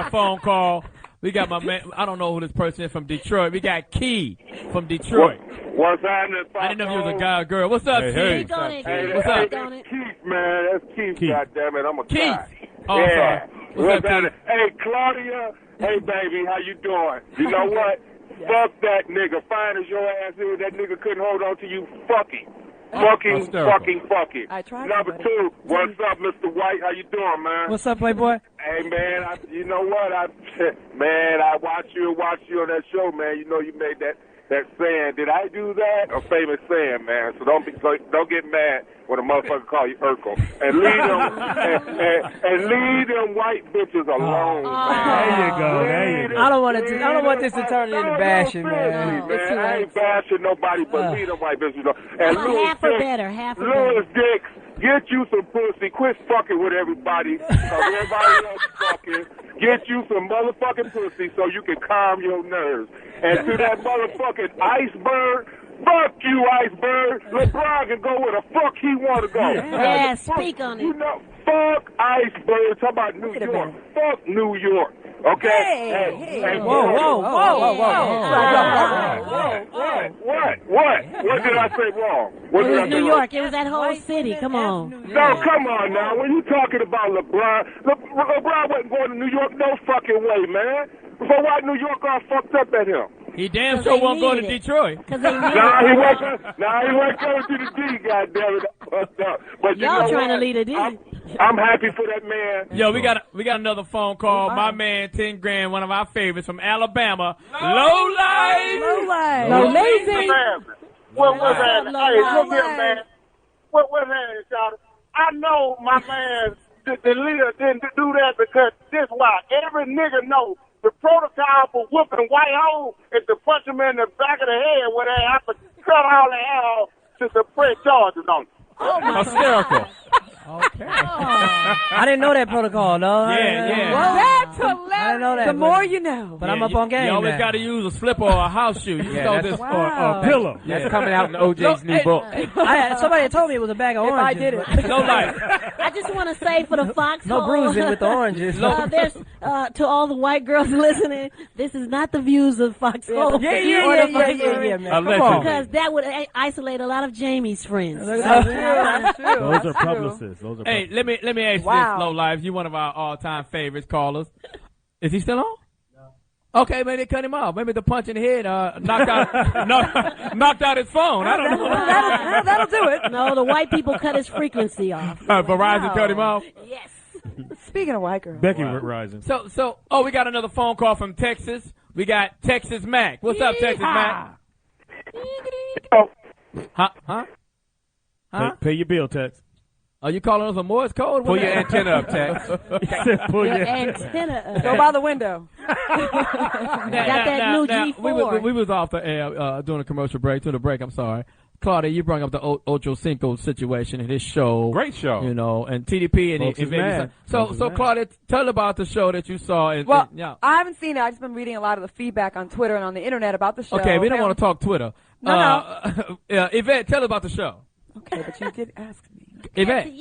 phone call. We got my man. I don't know who this person is from Detroit. We got Key from Detroit. What's happening? I didn't know if you was a guy or girl. What's up, Key? Hey, What's up? Keith, man. That's Keith, goddammit. I'm a guy. Oh, yeah. sorry. What's happening? Hey, Claudia. Hey, baby. How you doing? You know what? Fuck that nigga. Fine as your ass is, that nigga couldn't hold on to you. Fucking. Fucking. I tried. Number two, what's up, Mr. White? How you doing, man? What's up, Playboy? Hey, man, you know what? I watch you on that show, man. You know you made that saying. Did I do that? A famous saying, man. So don't get mad when a motherfucker call you Urkel. And leave them white bitches alone. Man. There you go. I don't want this to turn into bashing, man. I ain't bashing nobody, but leave them white bitches alone. And half or better. Louis Dix, get you some pussy. Quit fucking with everybody. Because everybody else fucking. Get you some motherfucking pussy so you can calm your nerves. And to that motherfucking iceberg, fuck you, iceberg. LeBron can go where the fuck he want to go. Yeah, speak on it. You know, fuck iceberg. Talk about New York. Fuck New York. Okay? Hey, whoa. What did I say wrong? It was New York. It was that whole city. Come on. No, come on now. When you talking about LeBron, LeBron wasn't going to New York no fucking way, man. So why New York all fucked up at him? He damn sure won't go to Detroit. He wasn't going to the D, goddammit. But y'all trying to lead a D. I'm happy for that man. Yo, we got another phone call. My man, 10 grand, one of our favorites from Alabama. Low life. Low lazy. What's happening? Hey, look here, man. What's happening, y'all? I know my man, the leader, didn't do that because this why. Every nigga knows the protocol for whooping white hoes is to punch them in the back of the head where they have to cut all the hair off to suppress charges on them. Hysterical. Okay. I didn't know that protocol, though. Yeah. Well, that's hilarious. I didn't know that. The more you know. But I'm up on game. You always got to use a slipper or a house shoe. You stole this or a pillow. That's coming out in OJ's new book. Somebody told me it was a bag of oranges. I did it. No life. I just want to say for the Foxxhole. No bruising with the oranges. There's to all the white girls listening, this is not the views of Foxxhole. Yeah, man. Come on. Because that would isolate a lot of Jamie's friends. Those are publicists. Hey, let me ask you this, Low Life. You one of our all-time favorites callers. Is he still on? No. Okay, maybe they cut him off. Maybe the punch in the head knocked out his phone. I don't know. That'll do it. No, the white people cut his frequency off. Verizon cut him off? Yes. Speaking of white girls. Becky Verizon. So, we got another phone call from Texas. We got Texas Mack. What's up, Texas Mack? Huh? Pay your bill, Tex. Are you calling us a Morse code? Pull your antenna up, Tex. Pull your antenna up. Go by the window. Got that new G4. We was off the air doing a commercial break. To the break, I'm sorry. Claudia, you brought up the Ochocinco situation in his show. Great show. You know, and TDP and Yvette. So Claudia, tell about the show that you saw. I haven't seen it. I've just been reading a lot of the feedback on Twitter and on the internet about the show. Okay, we don't want to talk Twitter. No. Yvette, tell us about the show. Okay, but you did ask me. Yvette.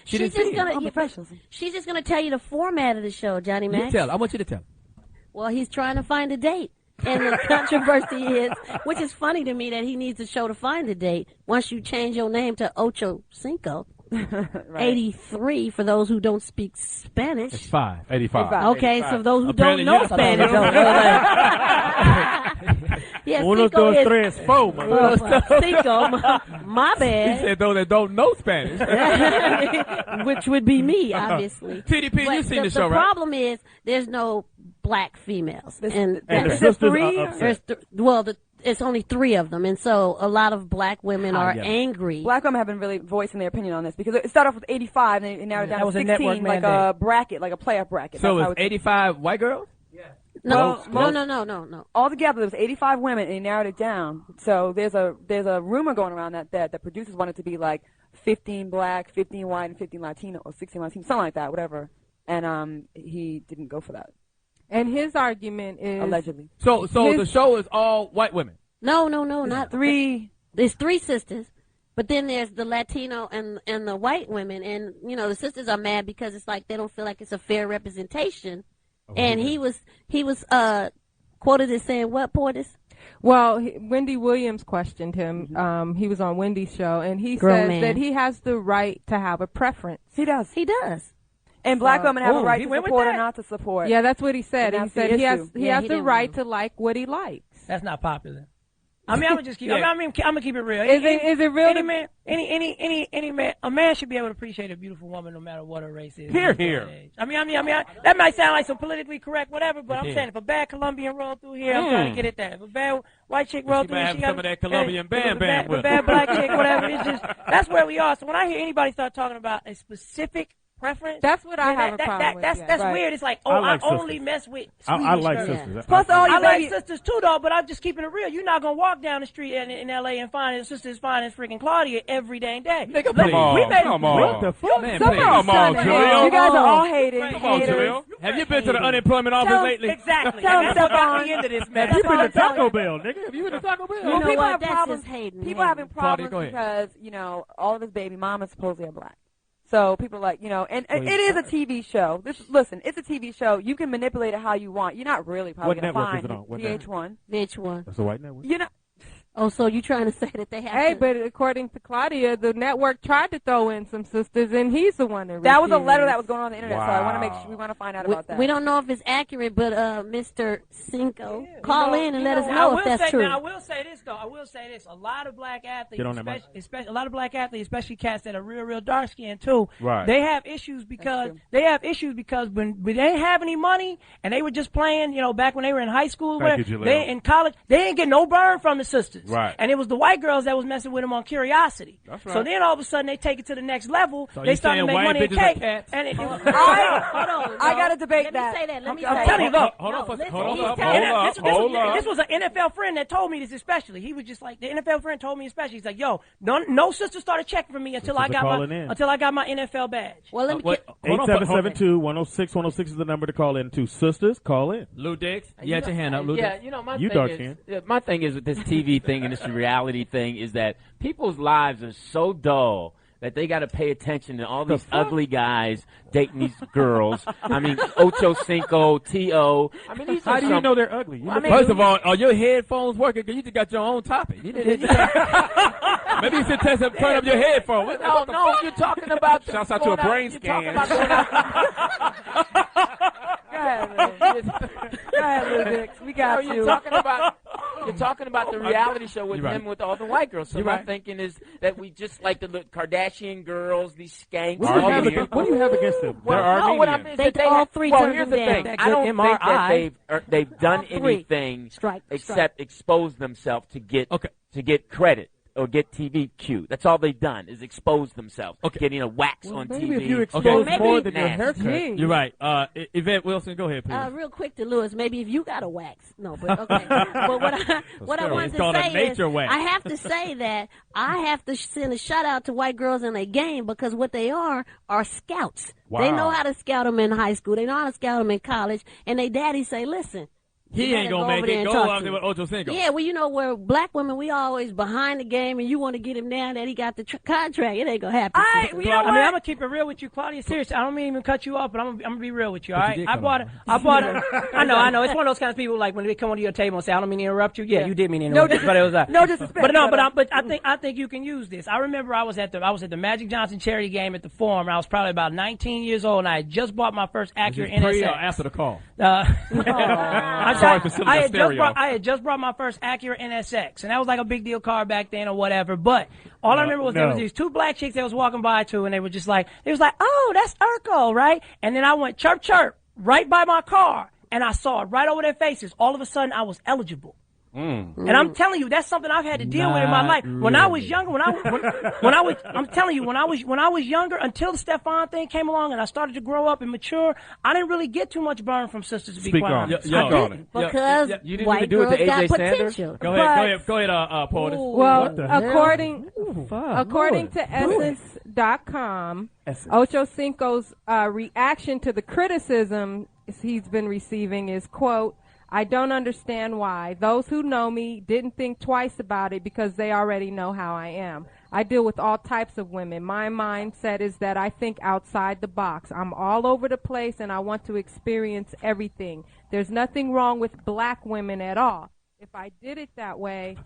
She's just gonna tell you the format of the show, Johnny Mack. You tell. I want you to tell. Well, he's trying to find a date. And the controversy is, which is funny to me, that he needs a show to find a date. Once you change your name to Ochocinco, right. 83 for those who don't speak Spanish. It's 85. Okay, so those who don't know Spanish don't know that. Yeah, Uno, dos, tres, four. Cinco, my bad. He said those that don't know Spanish. Which would be me, obviously. TDP, you've seen the show, right? The problem is there's no black females. And the sisters are upset. It's only 3 of them, and so a lot of black women are angry. Black women haven't really voicing their opinion on this because it started off with 85 and now down to 16, like a bracket, like a playoff bracket. So it's 85 white girls? No. Altogether, there was 85 women, and they narrowed it down. So there's a rumor going around that the producers wanted to be like 15 black, 15 white, and 15 Latino, or 16 Latino, something like that, whatever. And he didn't go for that. And his argument is allegedly. So the show is all white women. No, not three. There's three sisters, but then there's the Latino and the white women, and the sisters are mad because it's like they don't feel like it's a fair representation. And he was quoted as saying what, Poetess? Well, Wendy Williams questioned him. He was on Wendy's show, and he says that he has the right to have a preference. He does. And black women have a right to support or not to support. Yeah, that's what he said. And He said he has the right to like what he likes. That's not popular. I mean, I'm gonna just keep. I'm gonna keep it real. Is it real? Any man, a man should be able to appreciate a beautiful woman no matter what her race is. Here. I mean, that might sound like some politically correct whatever, but I'm saying if a bad Colombian roll through here, I'm trying to get at that. If a bad white chick roll through, she some of that Colombian bam with a bad black chick, whatever. It's just that's where we are. So when I hear anybody start talking about a specific preference, that's what I have a problem with. That's weird. It's like, I only mess with Swedish I like girls. sisters. Plus, I like sisters too, though. But I'm just keeping it real. You're not gonna walk down the street in L.A. and find a sister as fine as freaking Claudia every dang day. Nigga, come on. What the fuck? Man, come on, Jaleel. You guys are all hating. Come on, Jaleel. Have you been to the unemployment office lately? Exactly. Tell That's what got me into this mess. You been to Taco Bell, nigga? Have you been to Taco Bell? You know people what? have That's problems. just hating. People having problems Claudia, because all of his baby mamas supposedly are black. So people are like, and it is a TV show. Listen, it's a TV show. You can manipulate it how you want. You're not really probably going to find VH1. That's a white network. Oh, so you trying to say that they have Hey, but according to Claudia, the network tried to throw in some sisters, and he's the one that was a letter that was going on the internet, so I want to make sure we want to find out about that. We don't know if it's accurate, but Mr. Cinco, call in and let us know if that's true. Now, I will say this, though. A lot of black athletes, especially cats that are real dark skinned too, right. They have issues because when they didn't have any money and they were just playing, back when they were in high school, in college, they didn't get no burn from the sisters. Right. And it was the white girls that was messing with them on Curiosity. That's right. So then all of a sudden they take it to the next level. So they start to make money in cake. And hold on. I got to debate that. Let me say that. I'm telling you, look. Hold on. This was an NFL friend that told me this especially. He was just like, the NFL friend told me especially. He's like, yo, no sister started checking for me until I got my NFL badge. Well, let me 8772-106-106 is the number to call in to. Sisters, call in. Lou Dix, you had your hand up, Lou Dix. My thing is with this TV thing and this reality thing is that people's lives are so dull that they got to pay attention to all these ugly guys dating these girls. I mean, Ochocinco, T.O. I mean, these How do you know they're ugly? First of all, are your headphones working? Because you just got your own topic. Maybe you should turn up your headphones. No, you're talking about... Shouts out to a brain scan. Go ahead, Lou Dix. We got you. You're talking about the reality show with him with all the white girls. So my thinking is that we just like the Kardashian girls, these skanks. What do you have against them? They're Armenian. They all three Well, here's the down. thing. I don't think that they've done anything except expose themselves to get credit. Or get TV cue. That's all they've done is expose themselves. Getting a wax on TV. Maybe if you expose more than your haircut. You're right. Yvette Wilson, go ahead, please. Real quick to Lewis, maybe if you got a wax. No, but okay. But what I wanted to say is, I have to say that I have to send a shout out to white girls in a game because what they are scouts. Wow. They know how to scout them in high school. They know how to scout them in college. And they daddy say, listen. He ain't gonna make it. Go out there with Ochocinco. Yeah, well, we're black women. We always behind the game, and you want to get him down that he got the contract. It ain't gonna happen. I'm gonna keep it real with you, Claudia. Seriously, I don't mean even cut you off, but I'm gonna be real with you. All right, I bought it. I know. It's one of those kinds of people like when they come onto your table and say, "I don't mean to interrupt you." Yeah, you did mean to interrupt. But it was no disrespect. But I think you can use this. I remember I was at the Magic Johnson charity game at the Forum. I was probably about 19 years old, and I had just bought my first Acura NSX. Pre or after the call? I had just brought my first Acura NSX, and that was like a big deal car back then or whatever. But all I remember was there was these two black chicks that was walking by too, and they was like, oh, that's Urkel, right? And then I went chirp chirp right by my car, and I saw it right over their faces. All of a sudden, I was eligible. And I'm telling you, that's something I've had to deal with in my life. When I was younger, I'm telling you, when I was younger, until the Stefan thing came along and I started to grow up and mature, I didn't really get too much burn from sisters, to be quite honest. Because white girls got potential. Go ahead, Poetess. Well, according to Essence.com, Ochocinco's reaction to the criticism he's been receiving is, quote, I don't understand why. Those who know me didn't think twice about it because they already know how I am. I deal with all types of women. My mindset is that I think outside the box. I'm all over the place and I want to experience everything. There's nothing wrong with black women at all. If I did it that way,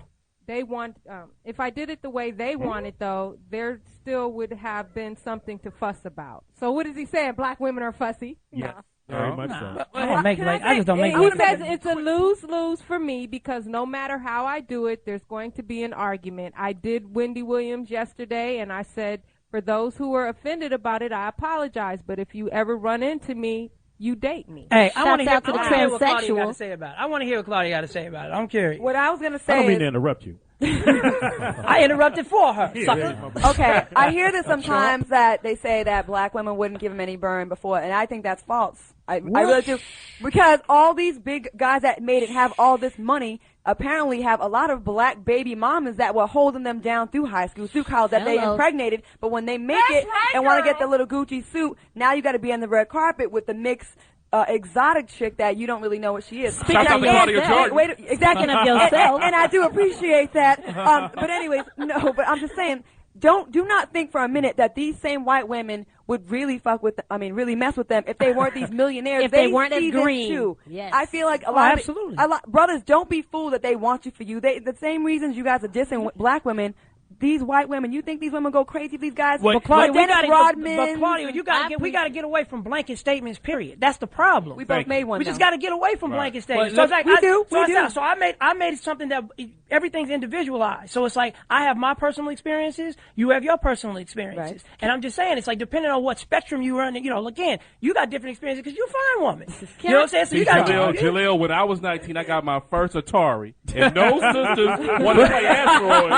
if I did it the way they want it, though, there still would have been something to fuss about. So what is he saying? Black women are fussy? Yes. Very much so. I just don't make He says it's a lose-lose for me because no matter how I do it, there's going to be an argument. I did Wendy Williams yesterday, and I said, for those who are offended about it, I apologize. But if you ever run into me, you date me. Hey, I want to hear to the what Claudia got transsexual. to say about it. I want to hear what Claudia got to say about it. I'm curious. What I was going to say I don't mean is, to interrupt you. I interrupted for her. Sucker. Okay, I hear this sometimes that they say that black women wouldn't give him any burn before, and I think that's false. I really do. Because all these big guys that made it have all this money apparently have a lot of black baby mamas that were holding them down through high school, through college, that they impregnated. But when they make it and want to get the little Gucci suit, now you got to be on the red carpet with the mixed exotic chick that you don't really know what she is. Shout out to Claudia Jordan. Exactly. of yourself. And I do appreciate that. But anyways, no, but I'm just saying, do not think for a minute that these same white women would really really mess with them if they weren't these millionaires. If they weren't see as green. This too. Yes. I feel like a lot brothers, don't be fooled that they want you for you. The same reasons you guys are dissing black women. These white women, you think these women go crazy? These guys, But Claudia, we Rodman, gotta get away from blanket statements. Period. That's the problem. We both made one. We just gotta get away from blanket statements. Well, we do. So I made something that everything's individualized. So it's like I have my personal experiences, you have your personal experiences, and I'm just saying it's like depending on what spectrum you run. Again, you got different experiences because you're a fine woman. You know what I'm saying? So you got Jaleel, when I was 19, I got my first Atari, and those sisters wanted to play Asteroid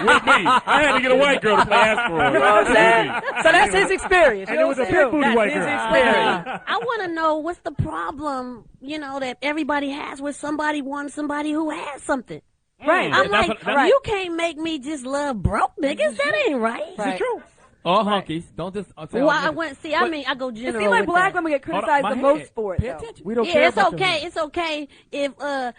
with me. I had to get a white girl to play Asteroid. You know what I'm saying? So that's his experience. And it was a big booty white girl. I want to know what's the problem, that everybody has with somebody wants somebody who has something. Right. I'm like, you can't make me just love broke niggas. That ain't right. It's true. All hunkies. Don't just say well, I go general. It seems like with black that. women get criticized the most for it. We don't care it's about okay. It's okay if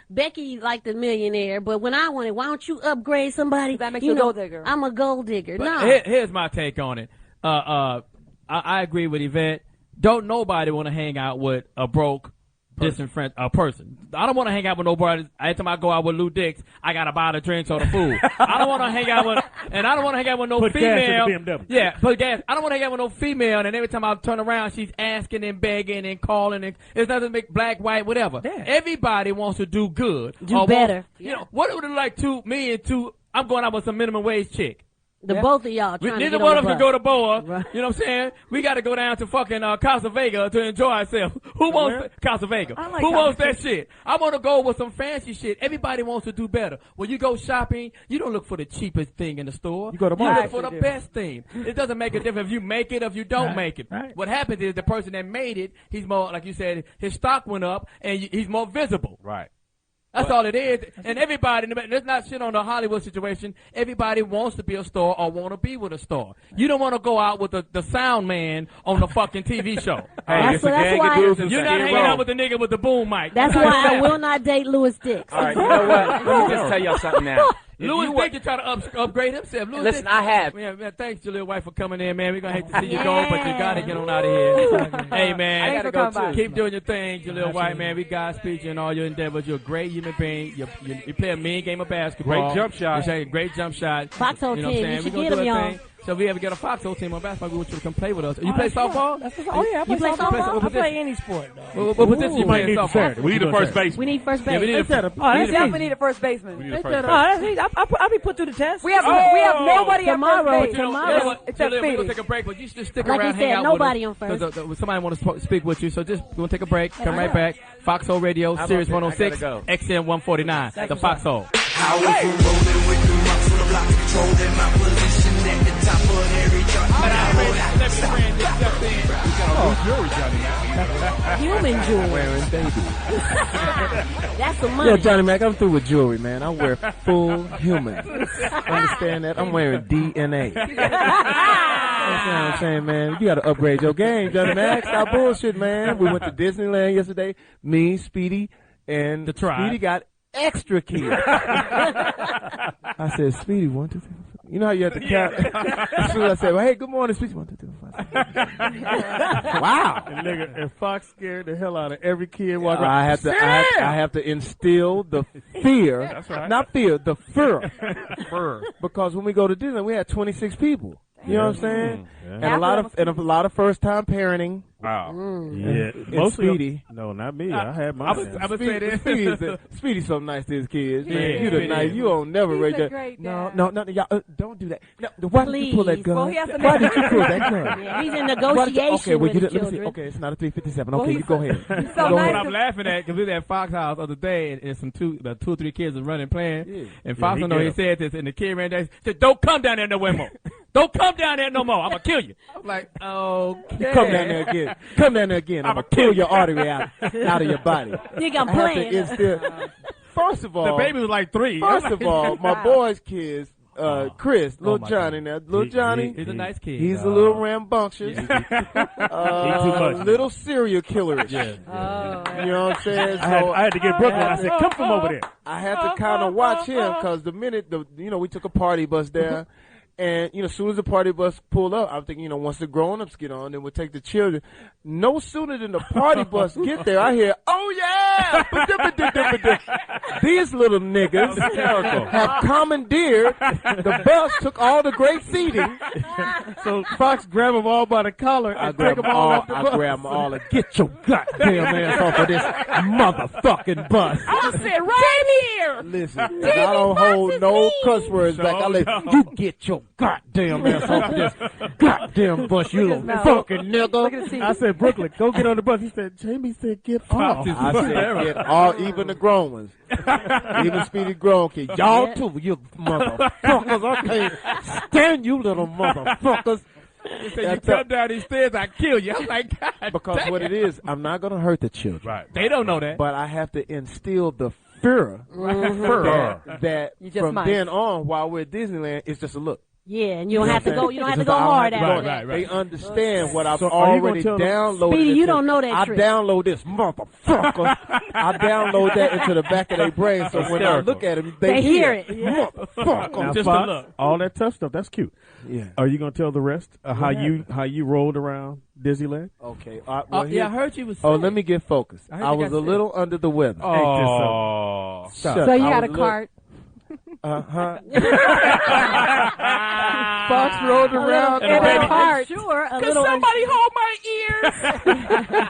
Becky liked the millionaire, but when I want it, why don't you upgrade somebody? That makes you a gold digger. I'm a gold digger. But no. Here's my take on it. I agree with Yvette. Don't nobody want to hang out with a broke disenfranchised person. I don't want to hang out with nobody. Every time I go out with Lou Dix, I gotta buy the drinks or the food. I don't want to hang out with, and I don't want to hang out with no put female. Gas in the BMW. Yeah, put gas. I don't want to hang out with no female, and every time I turn around, she's asking and begging and calling, and it's nothing to make black, white, whatever. Yeah. Everybody wants to do good. Do better. What would it like I'm going out with some minimum wage chick. Both of y'all trying to neither get one on of the us can go to Boa. Right. You know what I'm saying? We got to go down to fucking Casa Vega to enjoy ourselves. Who wants Casa Vega? Who wants that shit? I want to go with some fancy shit. Everybody wants to do better. When you go shopping, you don't look for the cheapest thing in the store. You go to You look for the best thing. It doesn't make a difference if you make it or if you don't make it. Right. What happens is the person that made it, he's more, like you said, his stock went up and he's more visible. Right. That's all it is. And everybody, let's not shit on the Hollywood situation. Everybody wants to be a star or want to be with a star. You don't want to go out with the sound man on the fucking TV show. That's why you're not hanging out with the nigga with the boom mic. That's why I will not date Louis Dix. All right, you know what? Let me just tell y'all something now. Louis Dix is trying to upgrade himself. Listen, I have. Man, thanks, Jaleel White, for coming in, man. We're going to hate to see you go, but you got to get on out of here. Hey, man. I gotta go too. Keep doing your thing, Jaleel White, man. We Godspeed you in all your endeavors. You're a great human being. You play a mean game of basketball. Great jump shot. Great jump shot. Foxxhole team. You should get him, y'all. So if we ever get a Foxxhole team on basketball, we want you to come play with us. You play softball? Yeah, I play softball. I play any sport, though. What position you play in softball? We need a first baseman. We need first base. Yeah, we need definitely need a first baseman. I'll be put through the test. We have nobody tomorrow. at first base. Except We're Speedy. going to take a break, but you should stick Like around, he said, hang out nobody with on us. first. Somebody want to speak with you, so just we're going to take a break, come right back. Foxxhole Radio, Sirius 106, XM 149, the Foxxhole. I was rolling with the rocks on the block, controlling my position at the top of every chart. Human jewelry. Wearing baby. That's some money. Yo, Johnny Mac, I'm through with jewelry, man. I wear full humans. Understand that? I'm wearing DNA. That's what I'm saying, man. You got to upgrade your game, Johnny Mac. Stop bullshit, man. We went to Disneyland yesterday. Me, Speedy, and The tribe. Speedy got extra kids. I said, Speedy, 1, 2, 3, 4. You know how you have to count? As soon as I said, well, hey, good morning, Speedy. 1, 2, 3, 4, 5, 6. Wow. And Fox scared the hell out of every kid walking around. I have to instill the fear. That's right. Not fear, the fur. Because when we go to Disney, we had 26 people. You know what I'm saying? Yeah. And a lot of first time parenting. Wow. Yeah. Mostly Speedy. No, not me. I had my. I would say this. Speedy's so nice to his kids. Man. Yeah, You the nice. You don't never rate that. No, y'all don't do that. No, why did you pull that gun? Well, he has to Why did you pull that gun? Yeah, he's in negotiation with his children. Okay, it's not a 357. Okay, you go ahead. So What nice I'm laughing at, because we were at Fox House the other day, and about 2 or 3 kids was running playing, and Fox, he said this, and the kid ran down, he said, "Don't come down there no more. Don't come down there no more. I'm gonna kill you." I was like, okay. You come down there again. Come down there again. I'm gonna pull your artery out of your body. You got plans. First of all, The baby was like 3. First of all, my boy's kids, Chris, little Johnny. Now, little Johnny, he's a nice kid. He's a little rambunctious, little serial killerish. Yeah. You know what I'm saying? I had to get Brooklyn. I said, "Come from over there." I had to kind of watch him because the minute we took a party bus there. And, as soon as the party bus pulled up, I'm thinking, once the grown-ups get on, then we'll take the children. No sooner than the party bus get there, I hear, "Oh, yeah!" These little niggas have commandeered the bus, took all the great seating. So Fox grabbed them all by the collar and take them all off the bus. I grab them all and get your goddamn ass off of this motherfucking bus. I said, right here. Listen, I don't hold no cuss words back. I let you get your goddamn ass off of this goddamn bus, you little fucking nigga. I said, "Brooklyn, go get on the bus." He said, "Jamie said get off." I said, get all, even the grown ones. Even Speedy grown kids. Y'all too, you motherfuckers. I can't stand you little motherfuckers. He said, "You come down these stairs, I kill you." I'm like, God. Because damn. what it is, I'm not going to hurt the children. Right. They don't know that. But I have to instill the fear that from then on, while we're at Disneyland, it's just a look. Yeah, and you don't have to go. You don't have to go hard after that. They understand what I've already downloaded. Speedy, you don't know that trick. I download this motherfucker. I download that into the back of their brain, so when I look at them, they hear it. Motherfucker. Now, Just Fox, a look. all that tough stuff, that's cute. Yeah. Are you gonna tell the rest how you rolled around Disneyland? Okay. I heard you was. Let me get focused. I was a little under the weather. Oh. So you had a cart. Fox rolled around in a cart. Sure, Can somebody hold my ears?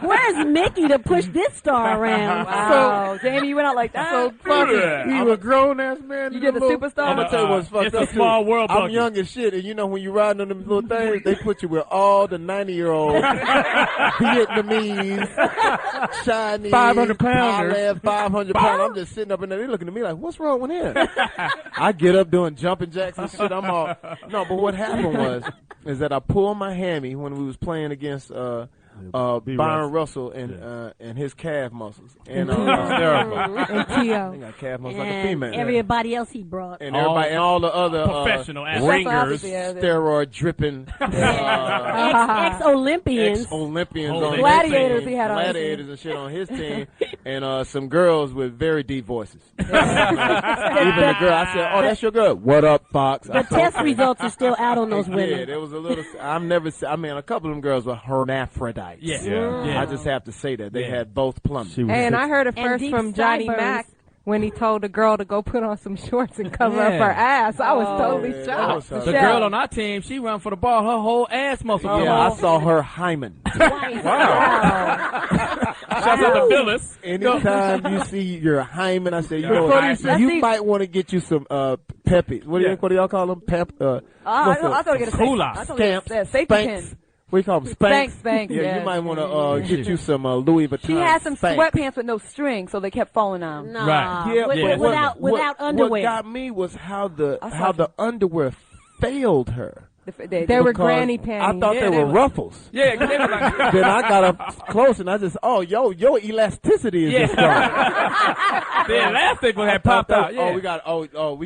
Where's Mickey to push this star around? Wow. So, Jamie, you went out like that. So fucking, you a grown ass man. You did the superstar. I'm gonna tell you what's fucked It's up. a small world. I'm young as shit, and when you riding on them little things, they put you with all the 90-year-old Vietnamese, Chinese, 500-pounders. 500 pounds. I'm just sitting up in there. They looking at me like, what's wrong with him? I get up doing jumping jacks and shit. I'm all but what happened is that I pulled my hammy when we was playing against Byron Russell and his calf muscles. And And T.O. he got calf muscles like a female. Everybody else he brought. And everybody and all the other professional ringers, steroid dripping ex-Olympians. Ex-Olympians on gladiators his team. He had on gladiators and shit on his team. And some girls with very deep voices. Even the girl, I said, "Oh, that's your girl. What up, Fox?" The test results are still out on those women. Yeah, there was a little. a couple of them girls were hermaphrodites. Yeah. I just have to say that they had both plumbing. Hey, and I heard it first from Johnny Mack when he told the girl to go put on some shorts and cover up her ass. I was totally shocked. The girl on our team, she run for the ball. Her whole ass muscle. I saw her hymen. Wow. Shout out to Phyllis. Anytime you see your hymen, I say, you might want to get you some peppy. What do y'all call them? I thought it was Stamps, safety Spanx. What do you call them? Spanx. Spanx. Yeah, you might want to get you some Louis Vuitton. She had some Spanx. sweatpants with no string, so they kept falling out. Nah. Right. Yeah, Without underwear. What got me was how the underwear failed her. They were granny panties. I thought they were ruffles. Yeah, they were like. Then I got up close and I just, your elasticity is just gone. The elastic had popped out. Yeah. We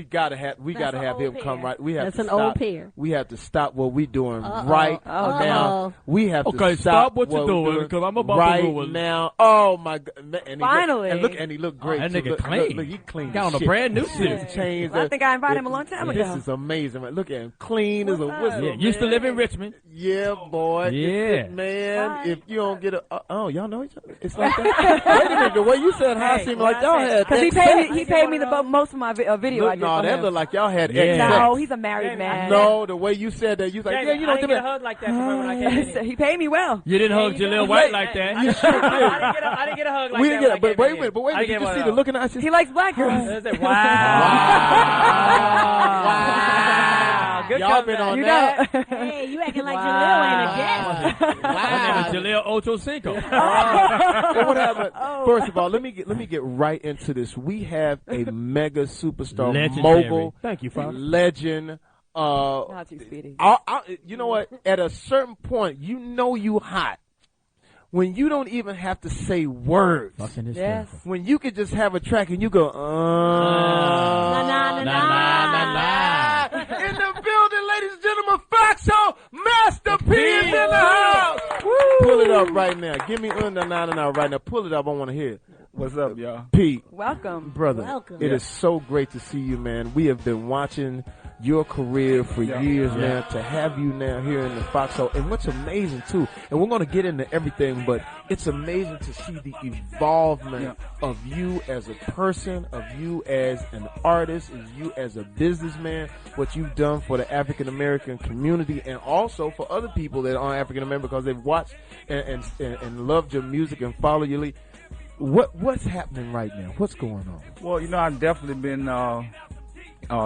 gotta have him come right. We have That's to an stop. old pair. We have to stop what we doing right now. We have to stop what you're doing because I'm about right to ruin now. Oh my God! Finally, he looked great. That nigga clean. Look, he clean. Got on a brand new suit. Chains. I think I invited him a long time ago. This is amazing. Look at him, clean as a whistle. Yeah, used to live in Richmond. Yeah, boy. Yeah. Man, if you don't get y'all know each other? It's like that? Wait a minute, the way you said hi seemed like y'all had. Because he paid me most of my video. I did no, that looked like y'all had No, he's a married man. No, the way you said that, you was like, you don't get a hug like that from her when I came in. He paid me well. You didn't hug Jaleel White like that. I didn't get a hug like that. But wait a minute, did you see the look in the eyes? He likes black girls. Wow. Good Y'all been on that. Hey, you acting like Jaleel ain't a guest. Wow. Jaleel Ochocinco. Well, what happened? First of all, let me get right into this. We have a mega superstar, mogul. Thank you, Father. Legend. Not too Speedy. You know what? At a certain point, you hot when you don't even have to say words. Yes. When you could just have a track and you go, in the building, ladies and gentlemen, Foxxhole Master P is in the house. Woo. Pull it up right now. Give me right now. Pull it up. I want to hear it. What's up, y'all? Pete. Welcome. Brother. Welcome. It is so great to see you, man. We have been watching your career for years now. To have you now here in the Foxxhole. And what's amazing, too, and we're going to get into everything, but it's amazing to see the evolvement of you as a person, of you as an artist, of you as a businessman, what you've done for the African-American community, and also for other people that aren't African-American because they've watched and loved your music and follow your lead. What's happening right now? What's going on? Well, I've definitely been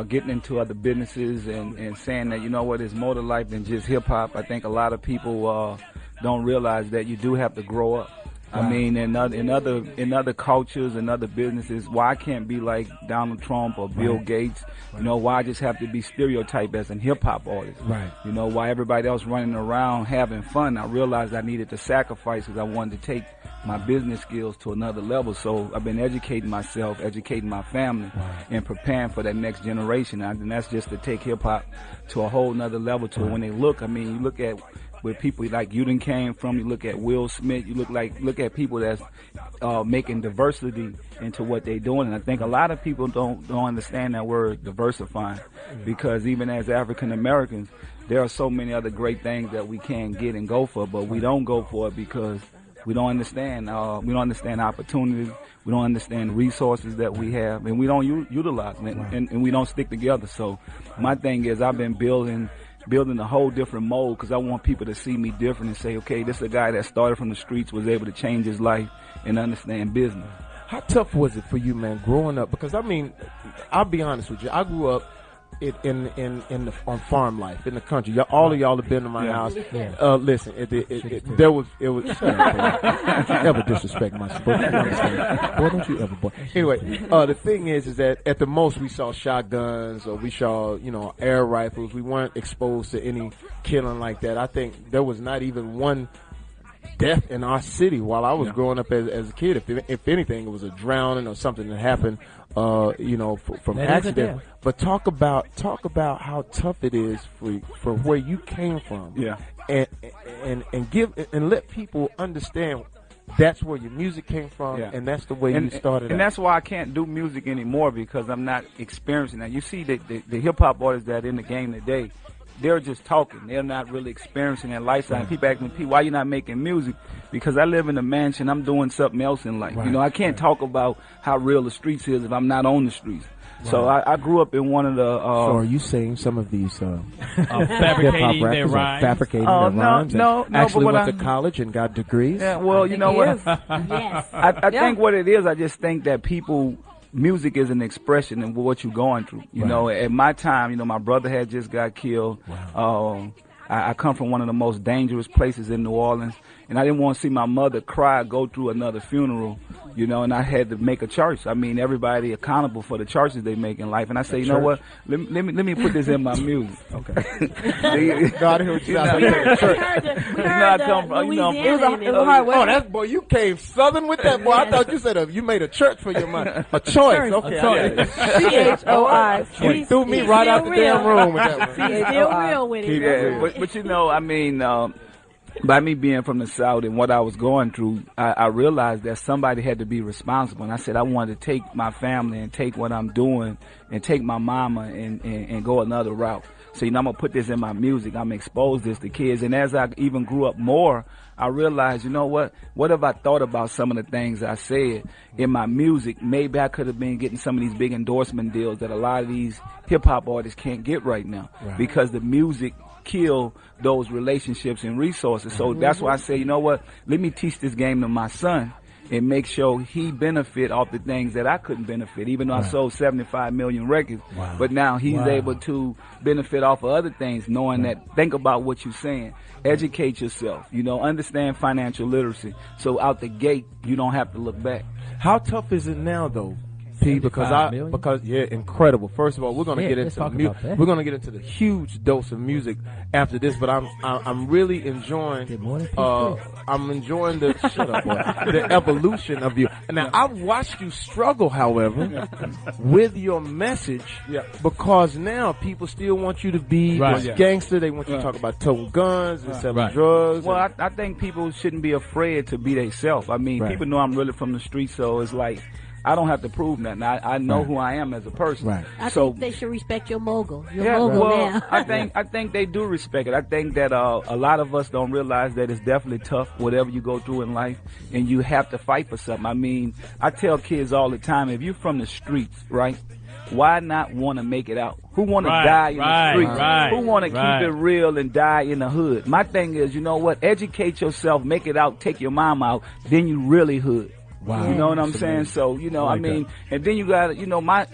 getting into other businesses and saying that, it's more to life than just hip-hop. I think a lot of people don't realize that you do have to grow up. Wow. I mean, in other cultures and other businesses, why I can't be like Donald Trump or Bill Gates? Why I just have to be stereotyped as a hip-hop artist? Right. Why everybody else running around having fun? I realized I needed to sacrifice because I wanted to take my business skills to another level. So I've been educating myself, educating my family, and preparing for that next generation. And that's just to take hip-hop to a whole nother level to when they look. I mean, you look at where people like you done came from, you look at Will Smith, you look at people that's making diversity into what they're doing. And I think a lot of people don't understand that word diversifying, because even as African Americans, there are so many other great things that we can get and go for, but we don't go for it because we don't understand. We don't understand opportunities. We don't understand resources that we have, and we don't utilize them, and we don't stick together. So my thing is, I've been building a whole different mold because I want people to see me different and say, okay, this is a guy that started from the streets, was able to change his life and understand business. How tough was it for you, man, growing up? Because I mean, I'll be honest with you. I grew up on farm life in the country. All of y'all have been to my house. Listen, there was. Shut up, don't you ever disrespect my boy. Boy, don't you ever, boy. Anyway, the thing is that at the most we saw shotguns or we saw air rifles. We weren't exposed to any killing like that. I think there was not even one death in our city while I was growing up as a kid. If anything, it was a drowning or something that happened, from accident. But talk about how tough it is for where you came from. Yeah. And give and let people understand that's where your music came from, and that's the way you started. And that's why I can't do music anymore, because I'm not experiencing that. You see the hip hop artists that are in the game today, they're just talking. They're not really experiencing that lifestyle. And people ask me, P, why you not making music? Because I live in a mansion. I'm doing something else in life. You know, I can't talk about how real the streets is if I'm not on the streets. So I grew up in one of the. So are you saying some of these fabricating their rhymes? Fabricating their rhymes? No. Actually but went to college and got degrees? Yeah, well, you know what? Yes. I think what it is, I just think that music is an expression of what you're going through. You know, at my time, you know, my brother had just got killed. I come from one of the most dangerous places in New Orleans, and I didn't want to see my mother cry, go through another funeral, you know, and I had to make a church. I mean, everybody accountable for the choices they make in life. And I say, you know what, let me put this in my music. Okay. No, I didn't hear what you said. It was a hard way. Oh, that's, boy, you came southern with that, boy. I thought you said you made a church for your money. A choice. Okay. C-H-O-I. She threw me right out the damn room with that one. She's still real with it. Yeah, but you know, I mean, by me being from the South and what I was going through, I realized that somebody had to be responsible. And I said I wanted to take my family and take what I'm doing and take my mama and go another route. So, you know, I'm going to put this in my music. I'm going to expose this to kids. And as I even grew up more, I realized, you know what if I thought about some of the things I said in my music? Maybe I could have been getting some of these big endorsement deals that a lot of these hip-hop artists can't get right now because the music kill those relationships and resources. So that's why I say, you know what, let me teach this game to my son and make sure he benefit off the things that I couldn't benefit, even though I sold 75 million records. But now he's able to benefit off of other things, knowing that, think about what you're saying. Educate yourself, you know, understand financial literacy. So out the gate, you don't have to look back. How tough is it now, though, P? Because incredible. First of all, we're going to get into we're going to get into the huge dose of music after this. But I'm really enjoying. I'm enjoying the shut up, boy, the evolution of you. Now I've watched you struggle, however, with your message, because now people still want you to be gangster. They want you to talk about toting guns and selling drugs. Well, I think people shouldn't be afraid to be themselves. I mean, people know I'm really from the street, so it's like, I don't have to prove nothing. I know who I am as a person. I think they should respect your mogul. Now. I think they do respect it. I think that a lot of us don't realize that it's definitely tough, whatever you go through in life, and you have to fight for something. I mean, I tell kids all the time, if you're from the streets, right, why not want to make it out? Who want to die in the streets? Who want to keep it real and die in the hood? My thing is, you know what? Educate yourself, make it out, take your mom out, then you really hood. You know what I'm saying? So, you know, I mean, and then you got, you know, my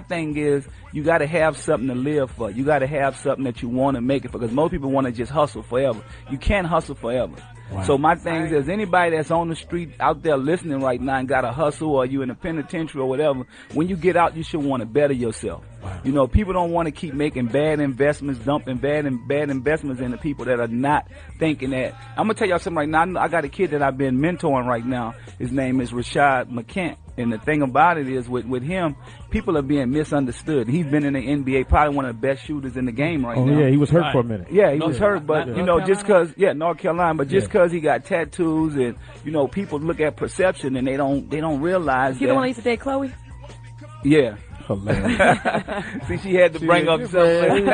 thing is, you got to have something to live for. You got to have something that you want to make it for, because most people want to just hustle forever. You can't hustle forever. So my thing is, anybody that's on the street out there listening right now and got a hustle, or you in a penitentiary or whatever, when you get out, you should want to better yourself. You know, people don't want to keep making bad investments, dumping bad investments into people that are not thinking that. I'm going to tell y'all something right now. I got a kid that I've been mentoring right now. His name is Rashad McCant. And the thing about it is, with him, people are being misunderstood. He's been in the NBA, probably one of the best shooters in the game right now. Oh, yeah, he was hurt for a minute. Yeah, he was hurt, but, you know, just because, North Carolina, but just because he got tattoos and, you know, people look at perception and they don't realize He the one that used to date Chloe? Yeah. See, she had to bring up something.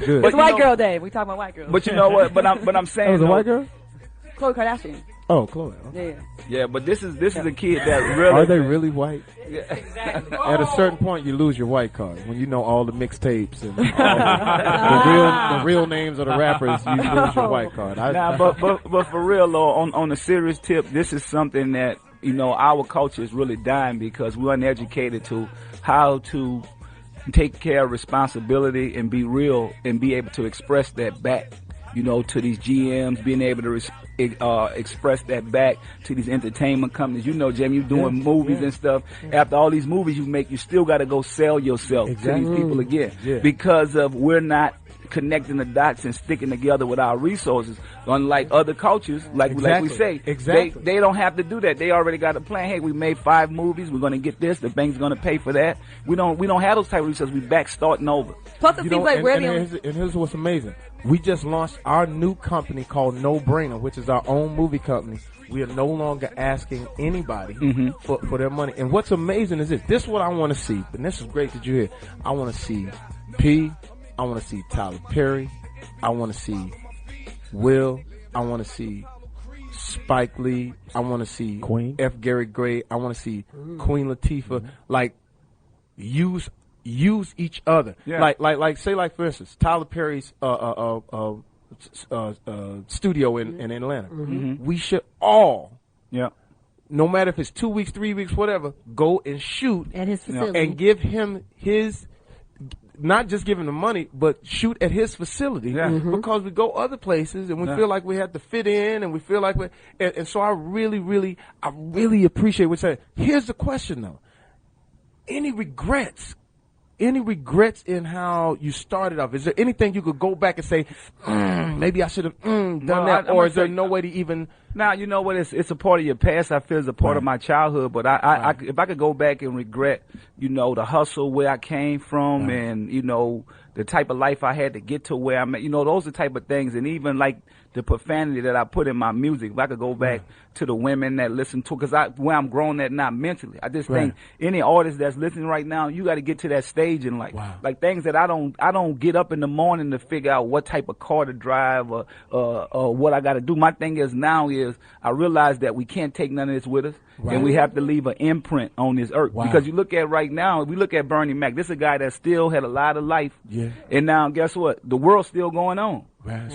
It's White Girl Day. We talking about white girls. But you know what? But I'm saying, it was a white girl? Khloe Kardashian. Oh, Chloe. Yeah. Yeah, but this is a kid that really. Are they really white? Exactly. At a certain point, you lose your white card when you know all the mixtapes and all the real names of the rappers. You lose your white card. But for real though, on a serious tip, this is something that, you know, our culture is really dying because we're uneducated to how to take care of responsibility and be real and be able to express that back, you know, to these GMs, being able to express that back to these entertainment companies. You know, Jamie, you're doing movies and stuff. After all these movies you make, you still got to go sell yourself to these people again because of we're not connecting the dots and sticking together with our resources. Unlike other cultures, like we say, they don't have to do that. They already got a plan. Hey, we made 5 movies. We're going to get this. The bank's going to pay for that. We don't have those type of resources. We back starting over. Plus, it seems like we're and here's what's amazing. We just launched our new company called No Brainer, which is our own movie company. We are no longer asking anybody for their money. And what's amazing is this is what I want to see. And this is great that you're here. I want to see P, I want to see Tyler Perry. I want to see Will. I want to see Spike Lee. I want to see Queen. F. Gary Gray. I want to see Queen Latifah. Like, use each other. Yeah. Like say for instance, Tyler Perry's studio in Atlanta. We should all, no matter if it's 2 weeks, 3 weeks, whatever, go and shoot at his facility and give him his. Not just give him the money, but shoot at his facility because we go other places and we feel like we have to fit in and we feel like we and so I really appreciate what you're saying. Here's the question though. Any regrets in how you started off? Is there anything you could go back and say, maybe I should have done that, or is there no way to even? Now, you know what? It's a part of your past. I feel it's a part of my childhood. But I if I could go back and regret, the hustle where I came from, and the type of life I had to get to where I'm at. Those are the type of things, and even like the profanity that I put in my music. If I could go back to the women that listen to, because where I'm growing at now mentally, I just think any artist that's listening right now, you got to get to that stage in life. Like things that I don't get up in the morning to figure out what type of car to drive or what I got to do. My thing is now is I realize that we can't take none of this with us. And we have to leave an imprint on this earth. Because you look at right now, we look at Bernie Mac. This is a guy that still had a lot of life. And now, guess what? The world's still going on.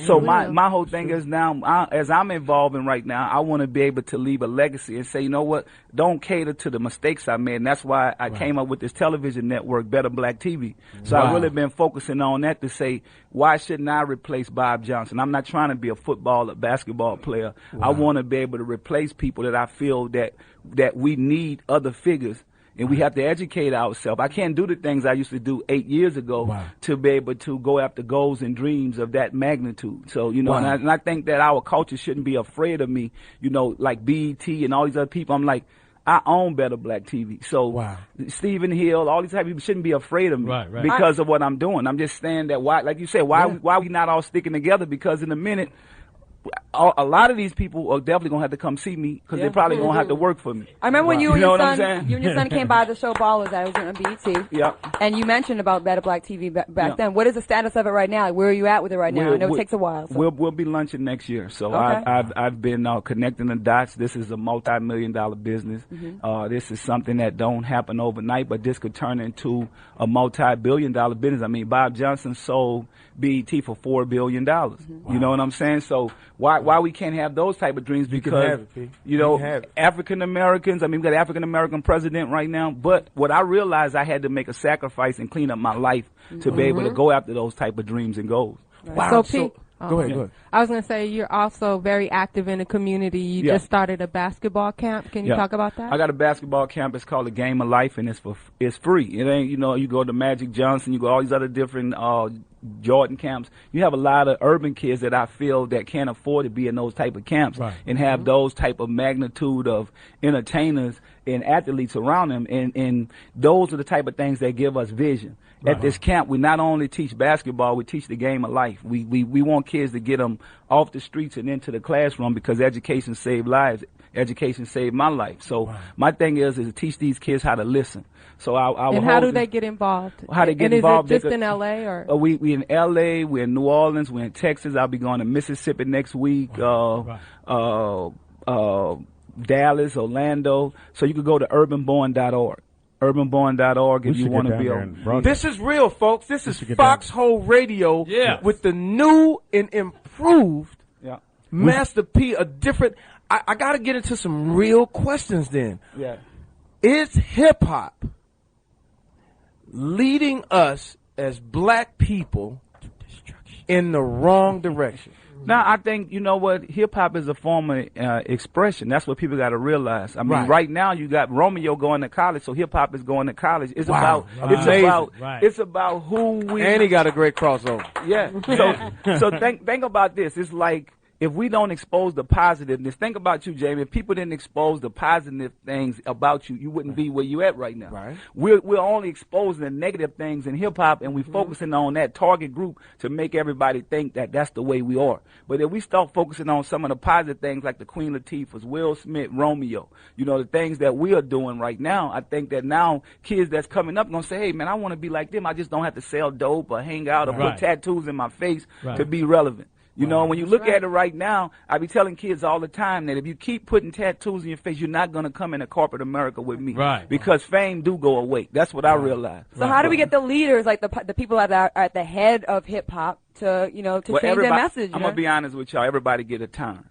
So my whole thing is now, as I'm evolving right now, I want to be able to leave a legacy and say, you know what? Don't cater to the mistakes I made. And that's why I came up with this television network, Better Black TV. So I've really been focusing on that to say, why shouldn't I replace Bob Johnson? I'm not trying to be a football or basketball player. I want to be able to replace people that I feel that we need other figures. And we have to educate ourselves. I can't do the things I used to do 8 years ago to be able to go after goals and dreams of that magnitude. So, and I think that our culture shouldn't be afraid of me, like BET and all these other people. I'm like, I own Better Black TV. So Stephen Hill, all these type of people shouldn't be afraid of me because of what I'm doing. I'm just saying that like you said, why we not all sticking together? Because in a minute, a lot of these people are definitely gonna have to come see me because they're probably gonna have to work for me. I remember when you and your son came by the show Ballers that was on BET. And you mentioned about Better Black TV back then. What is the status of it right now? Like, where are you at with it right now? I know it takes a while. So. We'll be launching next year. So I've been connecting the dots. This is a multi-million-dollar business. This is something that don't happen overnight, but this could turn into a multi-billion-dollar business. I mean, Bob Johnson sold BET for $4 billion. You know what I'm saying? So why we can't have those type of dreams? Because African Americans. I mean, we got an African American president right now. But what I realized, I had to make a sacrifice and clean up my life to be able to go after those type of dreams and goals. Wow. So go ahead. I was going to say you're also very active in the community. You just started a basketball camp. Can you talk about that? I got a basketball camp. It's called The Game of Life, and it's free. It ain't you go to Magic Johnson, you go all these other different Jordan camps. You have a lot of urban kids that I feel that can't afford to be in those type of camps and have those type of magnitude of entertainers and athletes around them, and those are the type of things that give us vision. At this camp, we not only teach basketball, we teach the game of life. We want kids to get them off the streets and into the classroom because education saved lives. Education saved my life. So my thing is to teach these kids how to listen. So and how do they get involved? How they get involved? Is it just in LA or? We in LA, we're in New Orleans, we're in Texas. I'll be going to Mississippi next week. Dallas, Orlando. So you could go to urbanborn.org. urbanborn.org if you want to be on. This is real, folks. This is Foxxhole Radio with the new and improved Master P. A different. I got to get into some real questions then. Is hip hop leading us as black people in the wrong direction? Now, I think, you know what, hip-hop is a form of expression. That's what people got to realize. I mean, right now you got Romeo going to college, so hip-hop is going to college. It's it's about who we... And he got a great crossover. Yeah. So think about this. It's like if we don't expose the positiveness, think about you, Jamie. If people didn't expose the positive things about you, you wouldn't be where you at right now. Right. We're only exposing the negative things in hip hop, and we're focusing on that target group to make everybody think that that's the way we are. But if we start focusing on some of the positive things like the Queen Latifahs, Will Smith, Romeo, you know, the things that we are doing right now, I think that now kids that's coming up gonna say, hey man, I want to be like them. I just don't have to sell dope or hang out or put tattoos in my face to be relevant. You know, when you look at it right now, I be telling kids all the time that if you keep putting tattoos in your face, you're not going to come into corporate America with me. Right. Because fame do go away. That's what I realized. So how do we get the leaders, like the people that are at the head of hip hop to, you know, to change their message? I'm going to be honest with y'all. Everybody get a turn.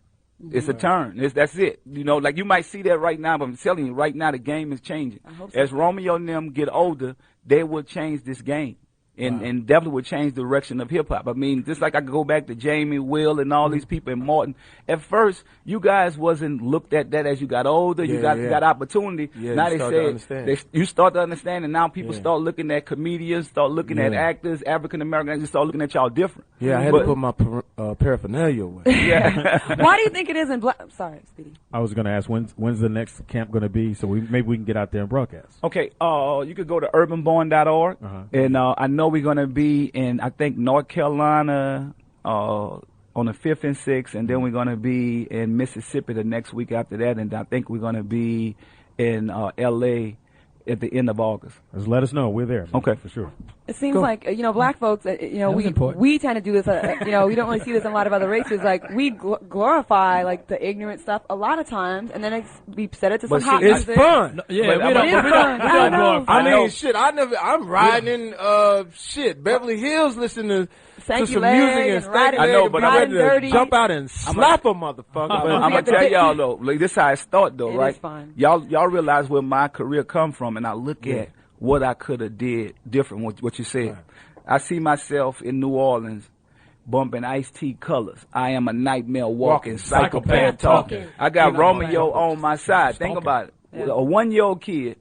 It's a turn. That's it. You know, like you might see that right now, but I'm telling you, right now the game is changing. I hope so. As Romeo and them get older, they will change this game. And definitely would change the direction of hip hop. I mean, just like I could go back to Jamie, Will, and all these people, and Martin. At first, you guys wasn't looked at that as you got older. You got opportunity. Now they say you start to understand, and now people start looking at comedians, start looking at actors, African Americans, start looking at y'all different. Yeah, I had to put my paraphernalia away. Why do you think it is in black? Sorry, Speedy. I was going to ask when's the next camp going to be, so maybe we can get out there and broadcast. Okay, you could go to urbanborn.org, and I know we're going to be in, I think, North Carolina on the 5th and 6th, and then we're going to be in Mississippi the next week after that, and I think we're going to be in L.A. at the end of August. Just let us know. We're there. Okay. For sure. It seems like, you know, black folks, you know, we tend to do this, you know, we don't really see this in a lot of other races. Like, we glorify, like, the ignorant stuff a lot of times, and then we set it to some hot music. It's fun. No, yeah, we don't glorify. I mean, shit, I'm riding in, Beverly Hills listening to some music and riding but I'm ready to jump out and slap a motherfucker. I'm going to tell y'all, though, like, this is how it started, though, right? Y'all realize where my career come from, and I look at what I could have did different, what you said. I see myself in New Orleans bumping Ice-T Colors. I am a nightmare walking, psychopath talking. I got Romeo on my side. Think about it. A 1-year-old kid,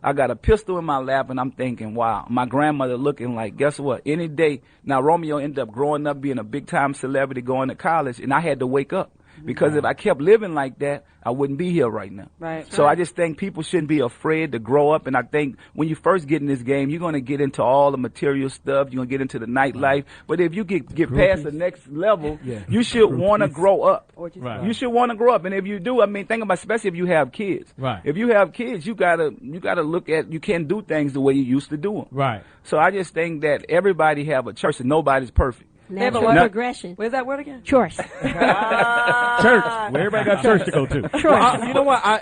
I got a pistol in my lap, and I'm thinking, wow, my grandmother looking like, guess what? Any day. Now, Romeo ended up growing up being a big-time celebrity, going to college, and I had to wake up. Because if I kept living like that, I wouldn't be here right now. Right. So I just think people shouldn't be afraid to grow up. And I think when you first get in this game, you're going to get into all the material stuff. You're going to get into the nightlife. But if you get past the next level, you should want to grow up. You should want to grow up. And if you do, I mean, think about, especially if you have kids. Right. If you have kids, you gotta look at, you can't do things the way you used to do them. Right. So I just think that everybody have a church and nobody's perfect. Natural progression. Where's that word again? Church. Church. Where everybody got church to go to.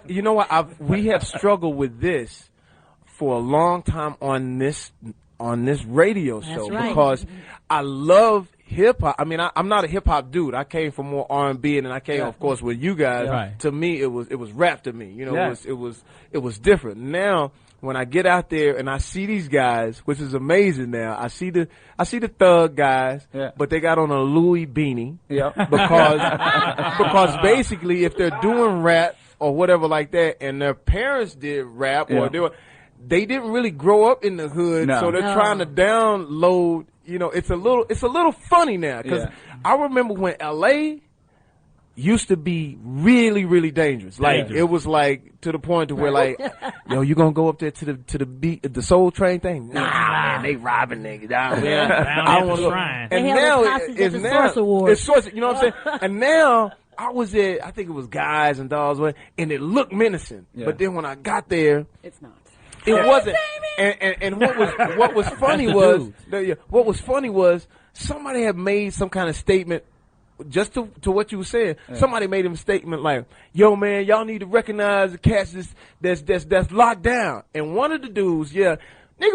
You know what? We have struggled with this for a long time on this radio show because I love hip hop. I mean, I'm not a hip hop dude. I came from more R&B, and then I came, of course, with you guys. Right. To me, it was rap. To me, you know, it was different. Now, when I get out there and I see these guys, which is amazing now, I see the thug guys, but they got on a Louis beanie. Yeah. Because basically if they're doing rap or whatever like that and their parents did rap or they didn't really grow up in the hood, so they're trying to download, you know, it's a little funny now because I remember when LA used to be really, really dangerous. Like it was like to the point to where like, yo, you gonna go up there to the beat, the Soul Train thing? Nah, man, they robbing niggas down there. I don't want to go. And now it's Source. You know what I'm saying? And now I was there. I think it was Guys and Dolls, and it looked menacing. But then when I got there, it's not. It wasn't. And what was funny was somebody had made some kind of statement. Just to what you were saying, somebody made a statement like, "Yo, man, y'all need to recognize the cats that's locked down." And one of the dudes, nigga,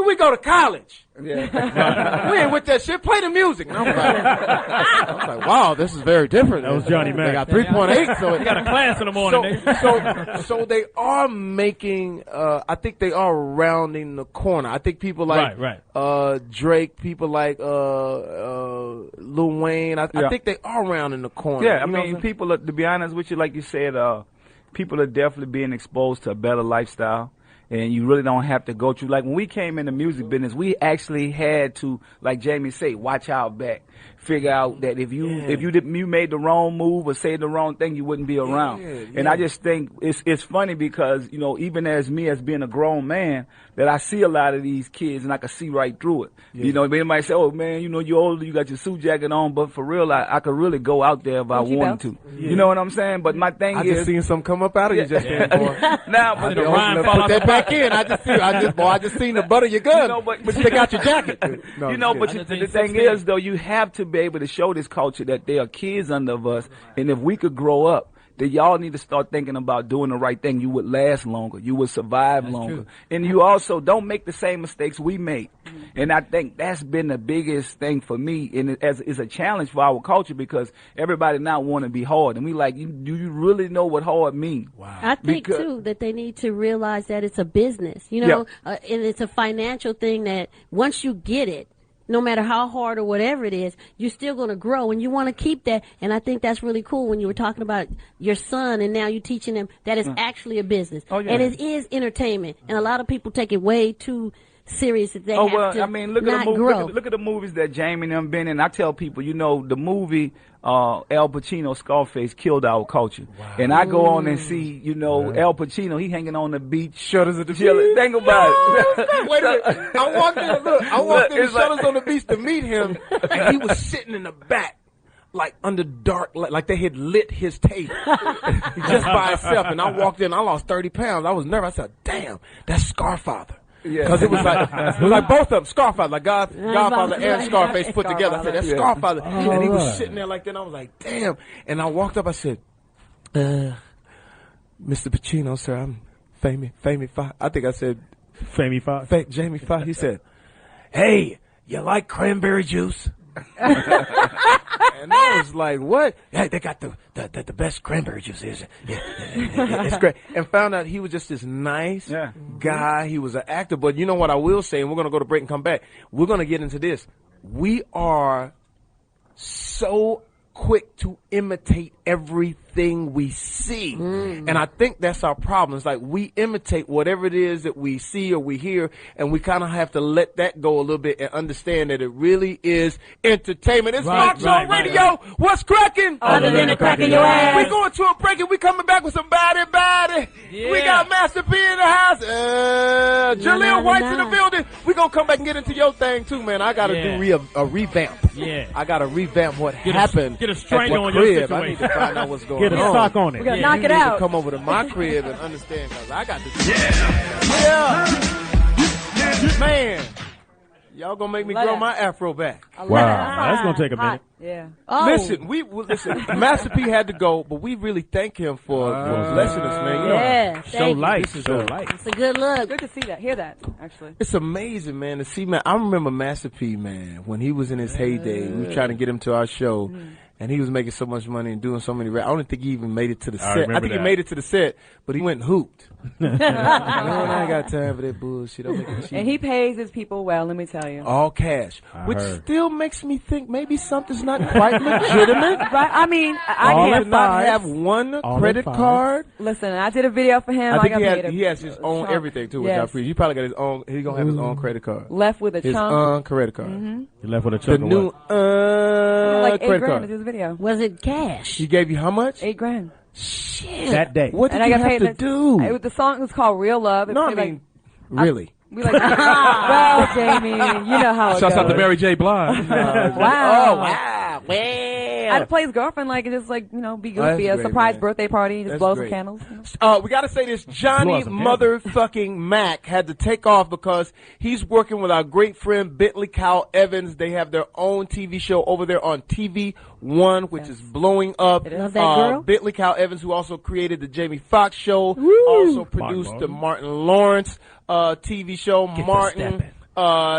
we go to college. We ain't with that shit. Play the music. And I was like, wow, this is very different. That was Johnny Mack. They got 3.8. So we got a class in the morning. So they are making. I think they are rounding the corner. I think people like Drake, people like Lil Wayne. I think they are rounding the corner. Yeah, I mean, people. To be honest with you, like you said, people are definitely being exposed to a better lifestyle. And you really don't have to go through, like when we came in the music business, we actually had to, like Jamie said, watch our back. figure out that if you made the wrong move or said the wrong thing, you wouldn't be around. And I just think it's funny because, you know, even as me as being a grown man, that I see a lot of these kids and I can see right through it. You know, anybody say, oh man, you know, you're older, you got your suit jacket on, but for real, I could really go out there if I wanted to. You know what I'm saying? But my thing I is, just seen some come up out of you just then, boy. Now, but put that back in. I just seen the butt of your gun. You know, but stick out your jacket. No, you know, but the thing is, though, you have to be able to show this culture that there are kids under us, and if we could grow up, that y'all need to start thinking about doing the right thing. You would last longer. You would survive longer. And you also don't make the same mistakes we make. And I think that's been the biggest thing for me, and it's a challenge for our culture because everybody now want to be hard. And we like, do you really know what hard means? Wow. I think, too, that they need to realize that it's a business, you know, and it's a financial thing that once you get it, no matter how hard or whatever it is, you're still going to grow, and you want to keep that. And I think that's really cool when you were talking about your son, and now you're teaching him that it's actually a business. And it is entertainment. And a lot of people take it way too serious that they have to I mean, look at the movies that Jamie and them been in. I tell people, you know, the movie Al Pacino, Scarface, killed our culture. Wow. And I go on and see, you know, Al Pacino, he hanging on the beach. Shutters at the beach. Think about it. Wait a minute. I walked in Shutters on the beach to meet him, and he was sitting in the back. Like under dark, like they had lit his table just by itself. And I walked in, I lost 30 pounds. I was nervous. I said, damn, that's Scarfather. Because it was like both of them, Scarfather, like Godfather and Scarface put together. I said, that's Scarfather. And he was sitting there like that, and I was like, damn. And I walked up, I said, Mr. Pacino, sir, I'm Jamie Foxx. I think I said, Jamie Foxx. Jamie Foxx. He said, hey, you like cranberry juice? And I was like, what? Yeah, they got the best cranberry juice. It's great. And found out he was just this nice guy. He was an actor. But you know what I will say, and we're going to go to break and come back. We're going to get into this. We are so quick to imitate everything we see. And I think that's our problem. It's like we imitate whatever it is that we see or we hear, and we kind of have to let that go a little bit and understand that it really is entertainment. It's Foxxhole Radio. What's cracking? Other than the crack in your ass. We're going to a break, and we're coming back with some body. Yeah. We got Master P in the house. Jaleel White's in the building. We're going to come back and get into your thing, too, man. I got to do a revamp. Yeah. I got to revamp what happened. Get a strain on crib. your situation. I need to find out what's going on. Get a stock on it. We're gonna knock it out. To come over to my crib and understand, because I got to do Man, y'all gonna make me grow my afro back. Wow, that's gonna take a minute. Yeah. Listen, Master P had to go, but we really thank him for blessing us, man. You know, show light. It's a good look. Good to see that, hear that, actually. It's amazing, man, to see, man. I remember Master P, man, when he was in his heyday. We were trying to get him to our show. And he was making so much money and doing so many I don't think he even made it to the set. I think he made it to the set, but he went and hooped. I ain't got time for that bullshit. And he pays his people well, let me tell you. All cash. Which still makes me think maybe something's not quite legitimate. Right? I mean, I can't not have one credit card. Listen, I did a video for him. I think he has his own everything, too, which I appreciate. He probably got his own. He's going to have his own credit card. Left with a chunk. His own credit card. He left with a chunk. The new like credit $8,000 card. to do the video. Was it cash? He gave you how much? $8,000. Shit. That day. What did you have to do? The song was called Real Love. No, I mean, really. We like, well, Jamie, you know how it goes. Shouts out to Mary J. Blige. Wow. Oh, wow. Well. I had to play his girlfriend, like, just like, you know, be goofy. A surprise birthday party, just blow some candles. We got to say this. Johnny motherfucking Mack had to take off because he's working with our great friend Bentley Kyle Evans. They have their own TV show over there on TV One, which is blowing up. Love that girl. Bentley Kyle Evans, who also created the Jamie Foxx show, also produced the Martin Lawrence TV show.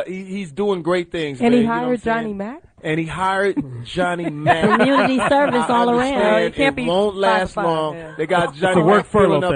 He's doing great things. And man, he hired Johnny Mack? And he hired Johnny Mack. Community service all around. It can't be won't last long. Yeah. They got Johnny Mack filling up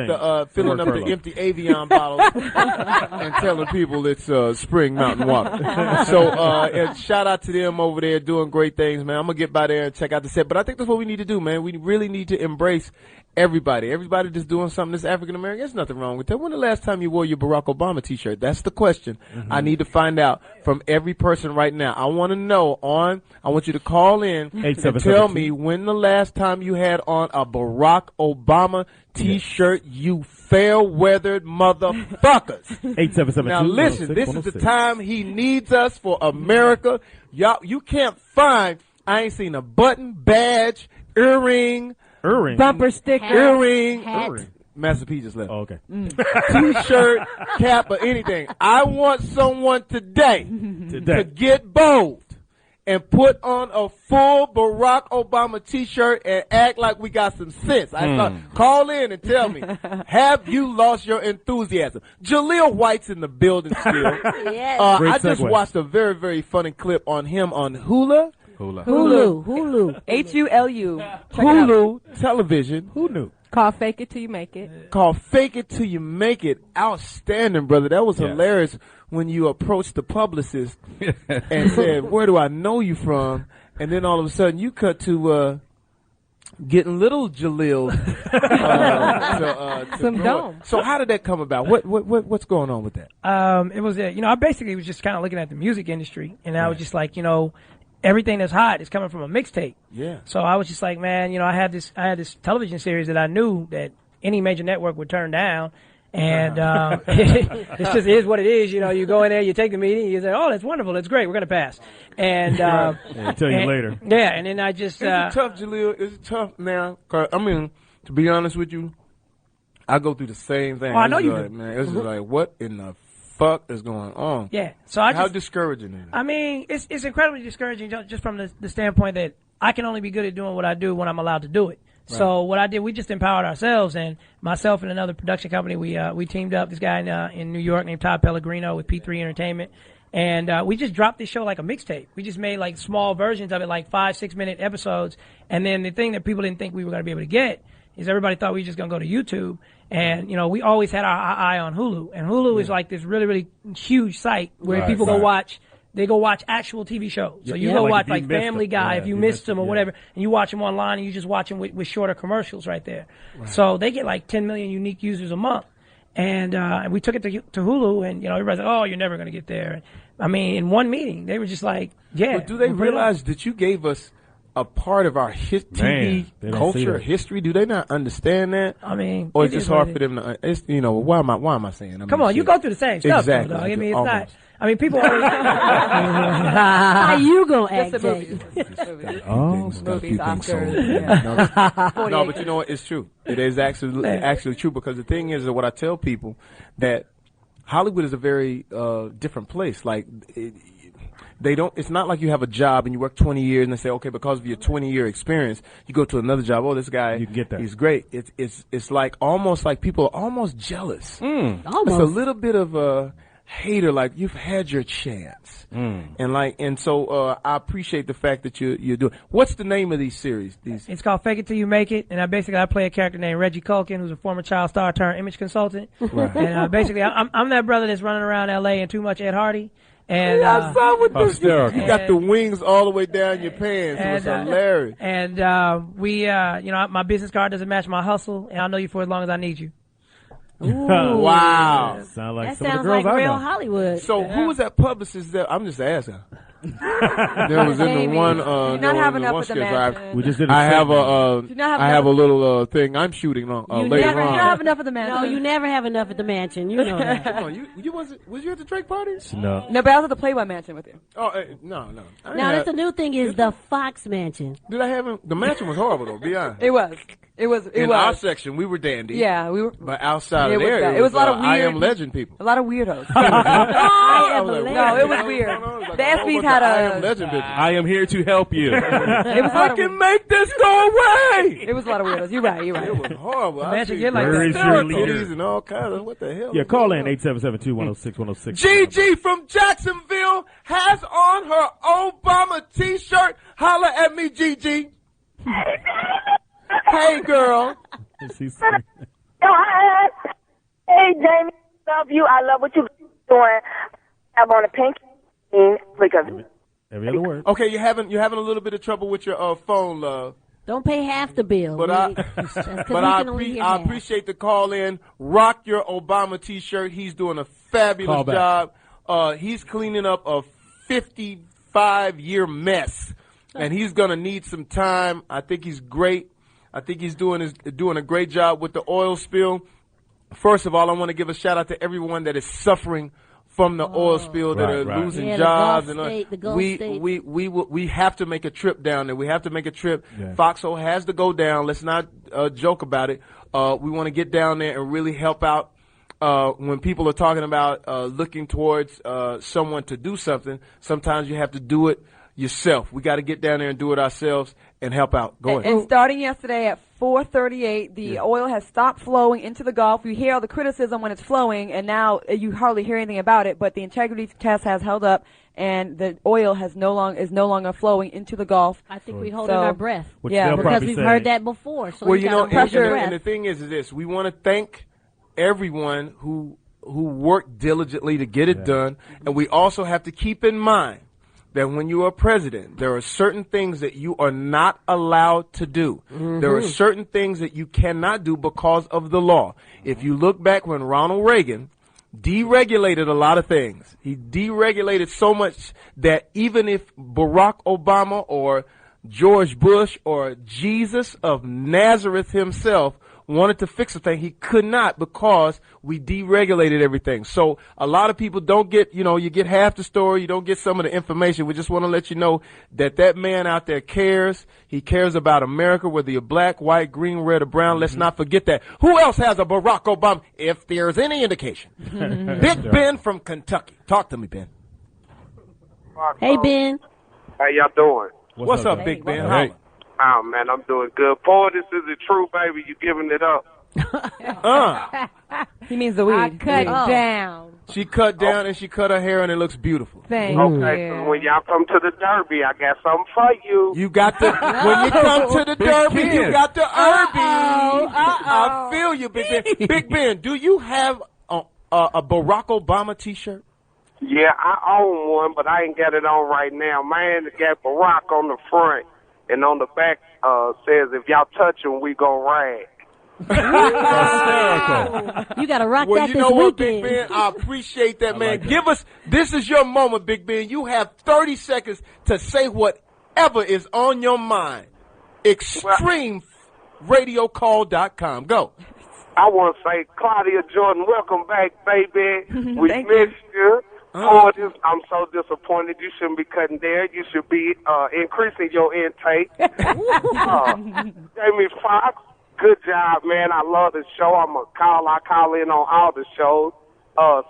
the empty Avion bottles and telling people it's spring mountain water. So and shout out to them over there doing great things, man. I'm gonna get by there and check out the set. But I think that's what we need to do, man. We really need to embrace everybody that's doing something that's African American. There's nothing wrong with that. When the last time you wore your Barack Obama t-shirt? That's the question. I need to find out from every person right now. I want to know on on. I want you to call in and tell me when the last time you had on a Barack Obama T-shirt, you fair-weathered motherfuckers. 877. Now listen, this is the time he needs us for America. Y'all, you can't find, I ain't seen a button, badge, earring, bumper sticker, earring. Master P just left. Oh, okay. T-shirt, cap, or anything. I want someone today to get bold and put on a full Barack Obama T-shirt and act like we got some sense. Call in and tell me, have you lost your enthusiasm? Jaleel White's in the building still. Yes. I just watched a very, very funny clip on him on Hulu. Hulu. H-U-L-U. Hulu television. Who knew? Called Fake It Till You Make It. Called Fake It Till You Make It. Outstanding, brother. That was hilarious when you approached the publicist and said, where do I know you from? And then all of a sudden you cut to getting little Jaleel. Some dome. So how did that come about? What's going on with that? It was, I basically was just kind of looking at the music industry, and I was just like, everything that's hot is coming from a mixtape. Yeah. So I was just like, man, I had this television series that I knew that any major network would turn down. And it just is what it is. You go in there, you take the meeting, you say, oh, that's wonderful, that's great, we're going to pass. And I'll tell you later. Yeah, and then I just... Is it tough, Jaleel? Is it tough now? 'Cause, I mean, to be honest with you, I go through the same thing. Oh, I know you do. Man, it's just like, what in the fuck is going on? Yeah. So how discouraging is it? I mean, it's incredibly discouraging just from the standpoint that I can only be good at doing what I do when I'm allowed to do it. Right. So what I did, we just empowered ourselves, and myself and another production company, we teamed up. This guy in New York named Todd Pellegrino with P3 Entertainment, and we just dropped this show like a mixtape. We just made like small versions of it, like 5-6 minute episodes. And then the thing that people didn't think we were going to be able to get is everybody thought we were just going to go to YouTube. And, we always had our eye on Hulu. And Hulu is like this really, really huge site where people go watch. They go watch actual TV shows. So you go watch like Family Guy if you missed them or whatever, and you watch them online and you just watch them with shorter commercials right there. Right. So they get like 10 million unique users a month. And we took it to Hulu, and everybody's like, oh, you're never going to get there. I mean, in one meeting, they were just like, yeah. But do they realize that you gave us a part of our TV culture, history? Do they not understand that? I mean, or it's just hard for them to. It's why am I saying? Come on, you go through the same stuff. Exactly. Though, I mean, it's not. I mean, people always. How you gonna act? Movies, Oscars. No, but you know what? It's true. It is actually true, because the thing is that what I tell people, that Hollywood is a very different place. Like it's not like you have a job and you work 20 years and they say, okay, because of your 20-year experience, you go to another job. Oh, this guy, you can get that. He's great. It's like almost like people are almost jealous. Almost. It's a little bit of a hater, like you've had your chance. And so I appreciate the fact that you're doing. What's the name of these series? It's called Fake It Till You Make It, and I play a character named Reggie Culkin, who's a former child star turned image consultant. Right. And basically I'm that brother that's running around LA and too much Ed Hardy. And I saw with this. You got the wings all the way down your pants. It was hilarious. And my business card doesn't match my hustle, and I'll know you for as long as I need you. Ooh. Wow. That sounds like real Hollywood. So who was that publicist that? I'm just asking. There was in the one. not have enough of the mansion. We just did. I have a little thing I'm shooting on later on. You don't have enough of the mansion. No, you never have enough at the mansion. You know that. Come on, was you at the Drake party? No. No, but I was at the Playboy Mansion with you. Oh no. Now that's the new thing is the Fox Mansion. Did I have him? The mansion was horrible though. Be honest. It was. In our section, we were dandy. Yeah, we were. But outside of there, it was a lot of weird. I Am Legend people. A lot a lot of weirdos. No, it was weird. The ESPYs had I am here to help you. I can make this go away. It was a lot of weirdos. You're right. It was horrible. Imagine get like that. And all kinds of what the hell? Yeah, call in 877-210-6106. Gigi from Jacksonville has on her Obama T-shirt. Holla at me, Gigi. Hey, girl. Hey, Jamie, love you. I love what you're doing. I'm on a pink because every other word. Okay, you're having a little bit of trouble with your phone, love. Don't pay half the bill. But I appreciate the call in. Rock your Obama T-shirt. He's doing a fabulous job. He's cleaning up a 50 25-year mess, and he's going to need some time. I think he's great. I think he's doing a great job with the oil spill. First of all, I want to give a shout out to everyone that is suffering from the oil spill, that are losing jobs, we have to make a trip down there. We have to make a trip. Yeah. Foxxhole has to go down. Let's not joke about it. We want to get down there and really help out. When people are talking about looking towards someone to do something, sometimes you have to do it yourself. We got to get down there and do it ourselves and help out. Go ahead. And starting yesterday at 4:38, the oil has stopped flowing into the Gulf. You hear all the criticism when it's flowing, and now you hardly hear anything about it. But the integrity test has held up, and the oil is no longer flowing into the Gulf. I think we're holding our breath. Because we've heard that before. So well, and the thing is this: we want to thank everyone who worked diligently to get it done, and we also have to keep in mind that when you are president, there are certain things that you are not allowed to do. Mm-hmm. There are certain things that you cannot do because of the law. If you look back when Ronald Reagan deregulated a lot of things, he deregulated so much that even if Barack Obama or George Bush or Jesus of Nazareth himself wanted to fix a thing, he could not, because we deregulated everything. So a lot of people don't get, you get half the story, you don't get some of the information. We just want to let you know that man out there cares. He cares about America, whether you're black, white, green, red, or brown. Let's not forget that. Who else has a Barack Obama? If there's any indication. Big Ben from Kentucky. Talk to me, Ben. Hey, Ben. How y'all doing? What's up, Big Ben? Hey. Oh, man, I'm doing good. Poetess, is it true, baby? You giving it up? He means the weed. I cut down. She cut down and she cut her hair, and it looks beautiful. Thank you. Okay, so when y'all come to the Derby, I got something for you. You got the when you come to the Derby, you got the Irby. I feel you, Big Ben. Big Ben, do you have a Barack Obama T-shirt? Yeah, I own one, but I ain't got it on right now. Man, it got Barack on the front. And on the back says, if y'all touch him, we gon' rag. You got to rock that this weekend. Well, you know what, Big Ben? I appreciate that, man. Give us, this is your moment, Big Ben. You have 30 seconds to say whatever is on your mind. ExtremeRadioCall.com. Go. I want to say, Claudia Jordan, welcome back, baby. We missed you. Poetess, I'm so disappointed. You shouldn't be cutting there. You should be increasing your intake. Jamie Foxx, good job, man. I love the show. I call in on all the shows.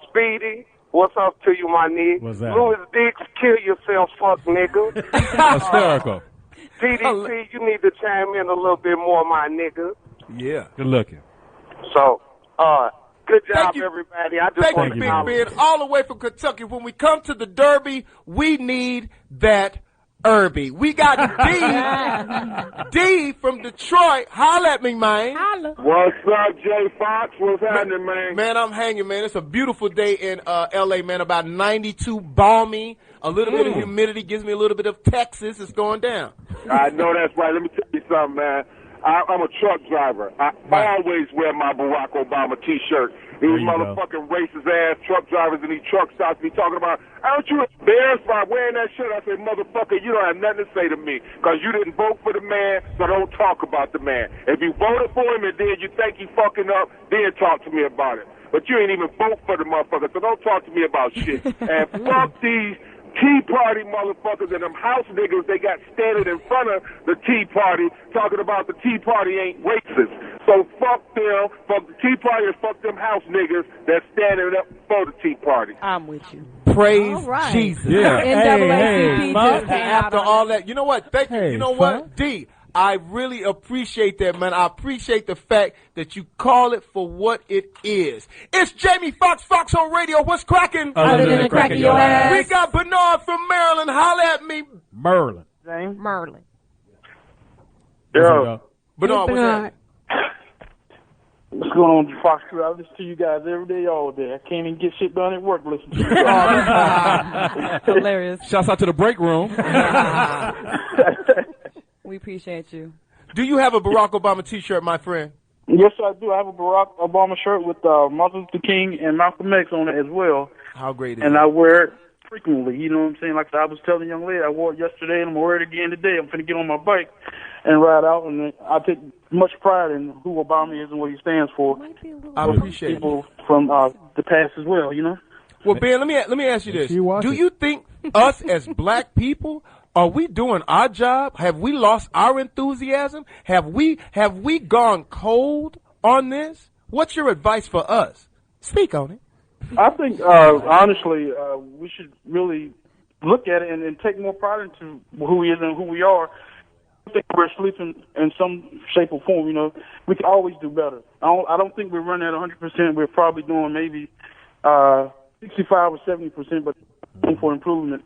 Speedy, what's up to you, my nigga? What's that? Louis Dix, kill yourself, fuck nigga. Hysterical. TDC, you need to chime in a little bit more, my nigga. Yeah. Good looking. So, good job, everybody. I just want to Big Ben, all the way from Kentucky. When we come to the Derby, we need that Irby. We got D from Detroit. Holla at me, man. Holla. What's up, Jay Fox? What's happening, man? Man, I'm hanging, man. It's a beautiful day in L.A., man. About 92, balmy. A little bit of humidity gives me a little bit of Texas. It's going down. I know that's right. Let me tell you something, man. I'm a truck driver. I always wear my Barack Obama T-shirt. These motherfucking racist-ass truck drivers in these truck stops be talking about, aren't you embarrassed by wearing that shirt? I say, motherfucker, you don't have nothing to say to me because you didn't vote for the man, so don't talk about the man. If you voted for him and then you think he fucking up, then talk to me about it. But you ain't even vote for the motherfucker, so don't talk to me about shit. And fuck these Tea Party motherfuckers and them house niggas they got standing in front of the Tea Party talking about the Tea Party ain't racist. So fuck them, fuck the Tea Party, and fuck them house niggas that's standing up for the Tea Party. I'm with you. Praise Jesus. Yeah. After all that, you know what? Thank you. You know what, D? I really appreciate that, man. I appreciate the fact that you call it for what it is. It's Jamie Foxx, Foxxhole Radio. What's cracking? Other than cracking your ass. We got Bernard from Maryland. Holla at me. Merlin. Merlin. Yo. Bernard, what's that? What's going on, Fox Crew? I listen to you guys every day, all day. I can't even get shit done at work listening to you. Hilarious. Shouts out to the break room. We appreciate you. Do you have a Barack Obama T-shirt, my friend? Yes, I do. I have a Barack Obama shirt with Martin Luther King and Malcolm X on it as well. How great is and it? I wear it frequently. You know what I'm saying? Like I was telling the young lady, I wore it yesterday and I'm gonna wear it again today. I'm finna get on my bike and ride out, and I take much pride in who Obama is and what he stands for. I appreciate people from the past as well. You know. Well, Ben, let me ask you this: do you think us as black people, are we doing our job? Have we lost our enthusiasm? Have we gone cold on this? What's your advice for us? Speak on it. I think, honestly, we should really look at it and take more pride into who he is and who we are. I think we're sleeping in some shape or form. You know, we can always do better. I don't think we're running at 100%. We're probably doing maybe 65 or 70%, but room for improvement.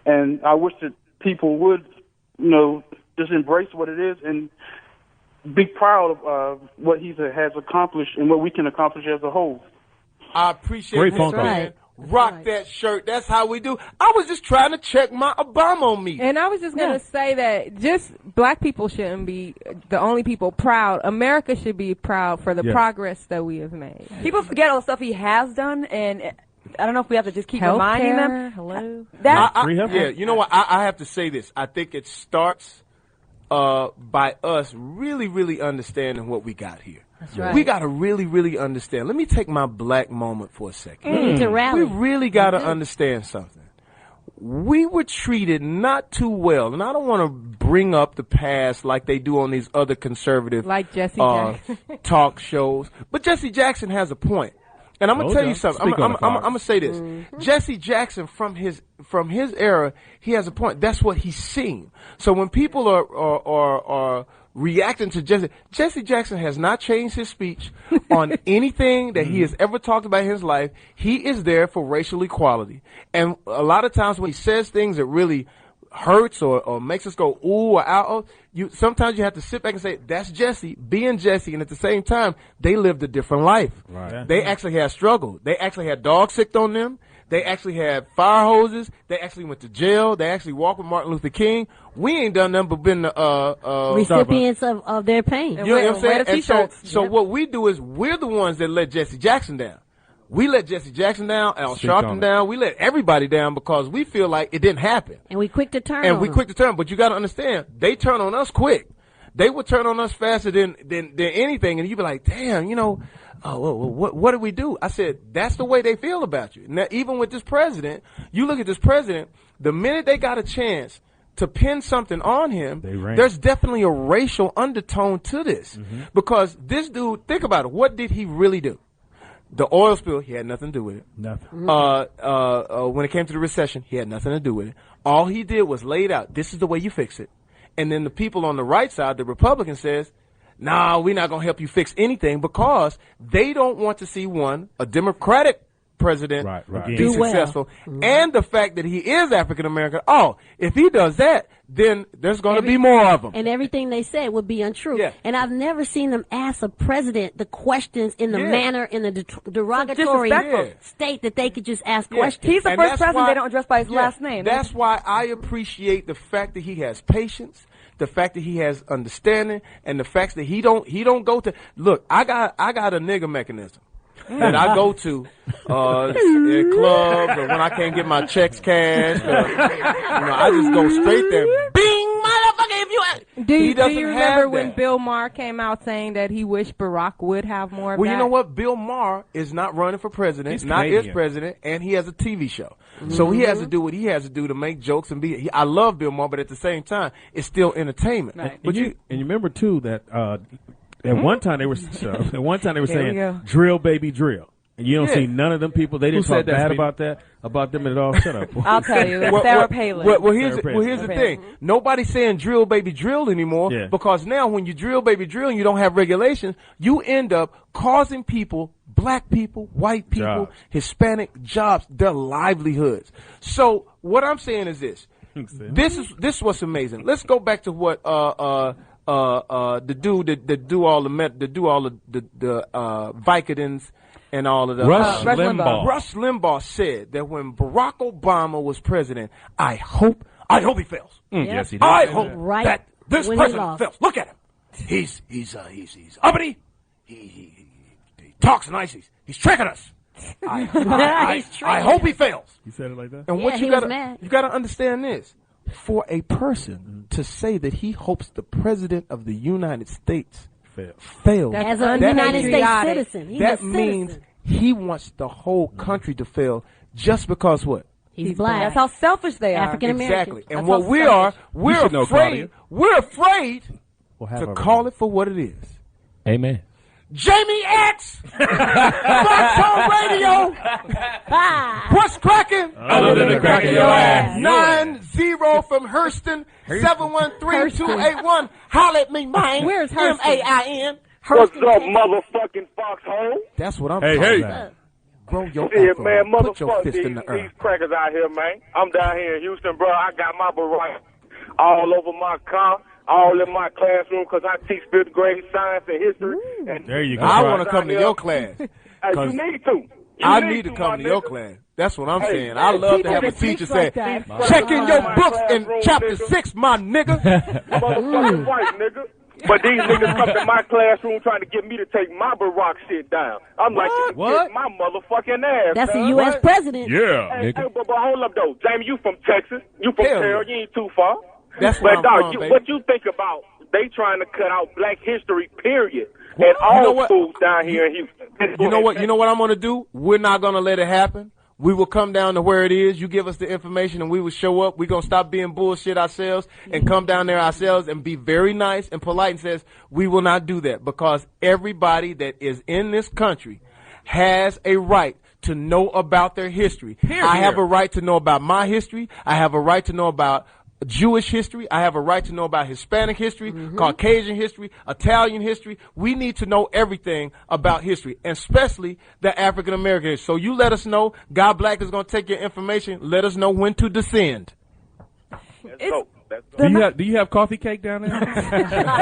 And I wish that people would, you know, just embrace what it is and be proud of what he has accomplished and what we can accomplish as a whole. I appreciate it, man. Rock that shirt. That's how we do. I was just trying to check my Obama meter. And I was just going to say that just black people shouldn't be the only people proud. America should be proud for the progress that we have made. People forget all the stuff he has done, and I don't know if we have to just keep reminding them. Hello. Yeah, you know what? I have to say this. I think it starts by us really, really understanding what we got here. That's right. We got to really, really understand. Let me take my black moment for a second. To rally. We really got to understand something. We were treated not too well, and I don't want to bring up the past like they do on these other conservative like Jesse Jackson talk shows. But Jesse Jackson has a point. And I'm gonna tell you something. I'm gonna say this. Jesse Jackson, from his era, he has a point. That's what he's seen. So when people are reacting to Jesse Jackson has not changed his speech on anything that he has ever talked about in his life. He is there for racial equality, and a lot of times when he says things that really hurts or makes us go ooh or ow, sometimes you have to sit back and say, that's Jesse being Jesse, and at the same time they lived a different life. Right. They actually had struggle. They actually had dogs sicked on them. They actually had fire hoses. They actually went to jail. They actually walked with Martin Luther King. We ain't done nothing but been recipients of their pain. You know what I'm saying? And so what we do is we're the ones that let Jesse Jackson down. We let Jesse Jackson down, Al Sharpton down. We let everybody down because we feel like it didn't happen. And we quick to turn on them. But you got to understand, they turn on us quick. They would turn on us faster than anything. And you'd be like, damn, what do we do? I said, that's the way they feel about you. Now, even with this president, you look at this president, the minute they got a chance to pin something on him, there's definitely a racial undertone to this. Because this dude, think about it, what did he really do? The oil spill, he had nothing to do with it. Nothing. When it came to the recession, he had nothing to do with it. All he did was lay it out. This is the way you fix it. And then the people on the right side, the Republicans, says, nah, we're not going to help you fix anything because they don't want to see, a Democratic president be successful. And the fact that he is African American. Oh, if he does that, then there's going to be more of them. And everything they said would be untrue. Yeah. And I've never seen them ask a president the questions in the manner, in the derogatory state that they could just ask questions. He's the first president they don't address by his last name. That's why I appreciate the fact that he has patience, the fact that he has understanding, and the fact that he don't go to, look, I got a nigger mechanism that I go to in clubs or when I can't get my checks cashed. I just go straight there. Bing, motherfucker! If you do you remember when Bill Maher came out saying that he wished Barack would have more of that? Well, you know what? Bill Maher is not running for president. He's not his president, and he has a TV show. So he has to do what he has to do to make jokes and be. I love Bill Maher, but at the same time, it's still entertainment. Right. But you remember too that. At one time they were saying drill baby drill. And you don't see none of them people. They didn't talk bad about them at all. Shut up. I'll tell you. Sarah Palin. Well, here's the thing. Nobody's saying drill baby drill anymore because now when you drill baby drill and you don't have regulations, you end up causing people, black people, white people, Hispanic jobs, their livelihoods. So what I'm saying is this. This is what's amazing. Let's go back to what the dude that do all the Vicodins and all of the Rush Limbaugh. Rush Limbaugh said that when Barack Obama was president, I hope he fails. Yes, he did. I hope that this president fails. Look at him. He's uppity. He talks nice. He's tricking us. I hope he fails. He said it like that. And what you gotta understand this: for a person to say that he hopes the president of the United States fails as a United States citizen, that means he wants the whole country to fail just because what? He's black. That's how selfish they are. African American. Exactly. And what we are, we're afraid to call it for what it is. Amen. Jamie X, Foxxhole Radio. What's cracking? Other than the crack of your ass. 90 from Hurston, 713-281. Holla at me, man. Where's Hurston? MAIN. What's up, motherfucking Foxxhole? That's what I'm talking about. Grow your shit, man, Put your fist in the these earth. crackers out here, man. I'm down here in Houston, bro. I got my Barack all over my car, all in my classroom, because I teach 5th grade science and history. And there you go. I want to come to your class. You need to. I need to come to your class. That's what I'm saying. I love to have a teacher say, check in your books in chapter 6, my nigga. Motherfucking white nigga. But these niggas come to my classroom trying to get me to take my Barack shit down. I'm like, what? Kiss my motherfucking ass. That's the U.S. president. Yeah. Hey, but hold up, though. Jamie, you from Texas. You from Carroll. You ain't too far. That's where but, I'm from, baby. What you think about they trying to cut out black history, period, in all schools down here in Houston? You know what I'm going to do? We're not going to let it happen. We will come down to where it is. You give us the information and we will show up. We're going to stop being bullshit ourselves and come down there ourselves and be very nice and polite and says, we will not do that, because everybody that is in this country has a right to know about their history. I have a right to know about my history. I have a right to know about Jewish history. I have a right to know about Hispanic history, Caucasian history, Italian history. We need to know everything about history, especially the African American history. So you let us know. God Black is going to take your information. Let us know when to descend. Do you have coffee cake down there?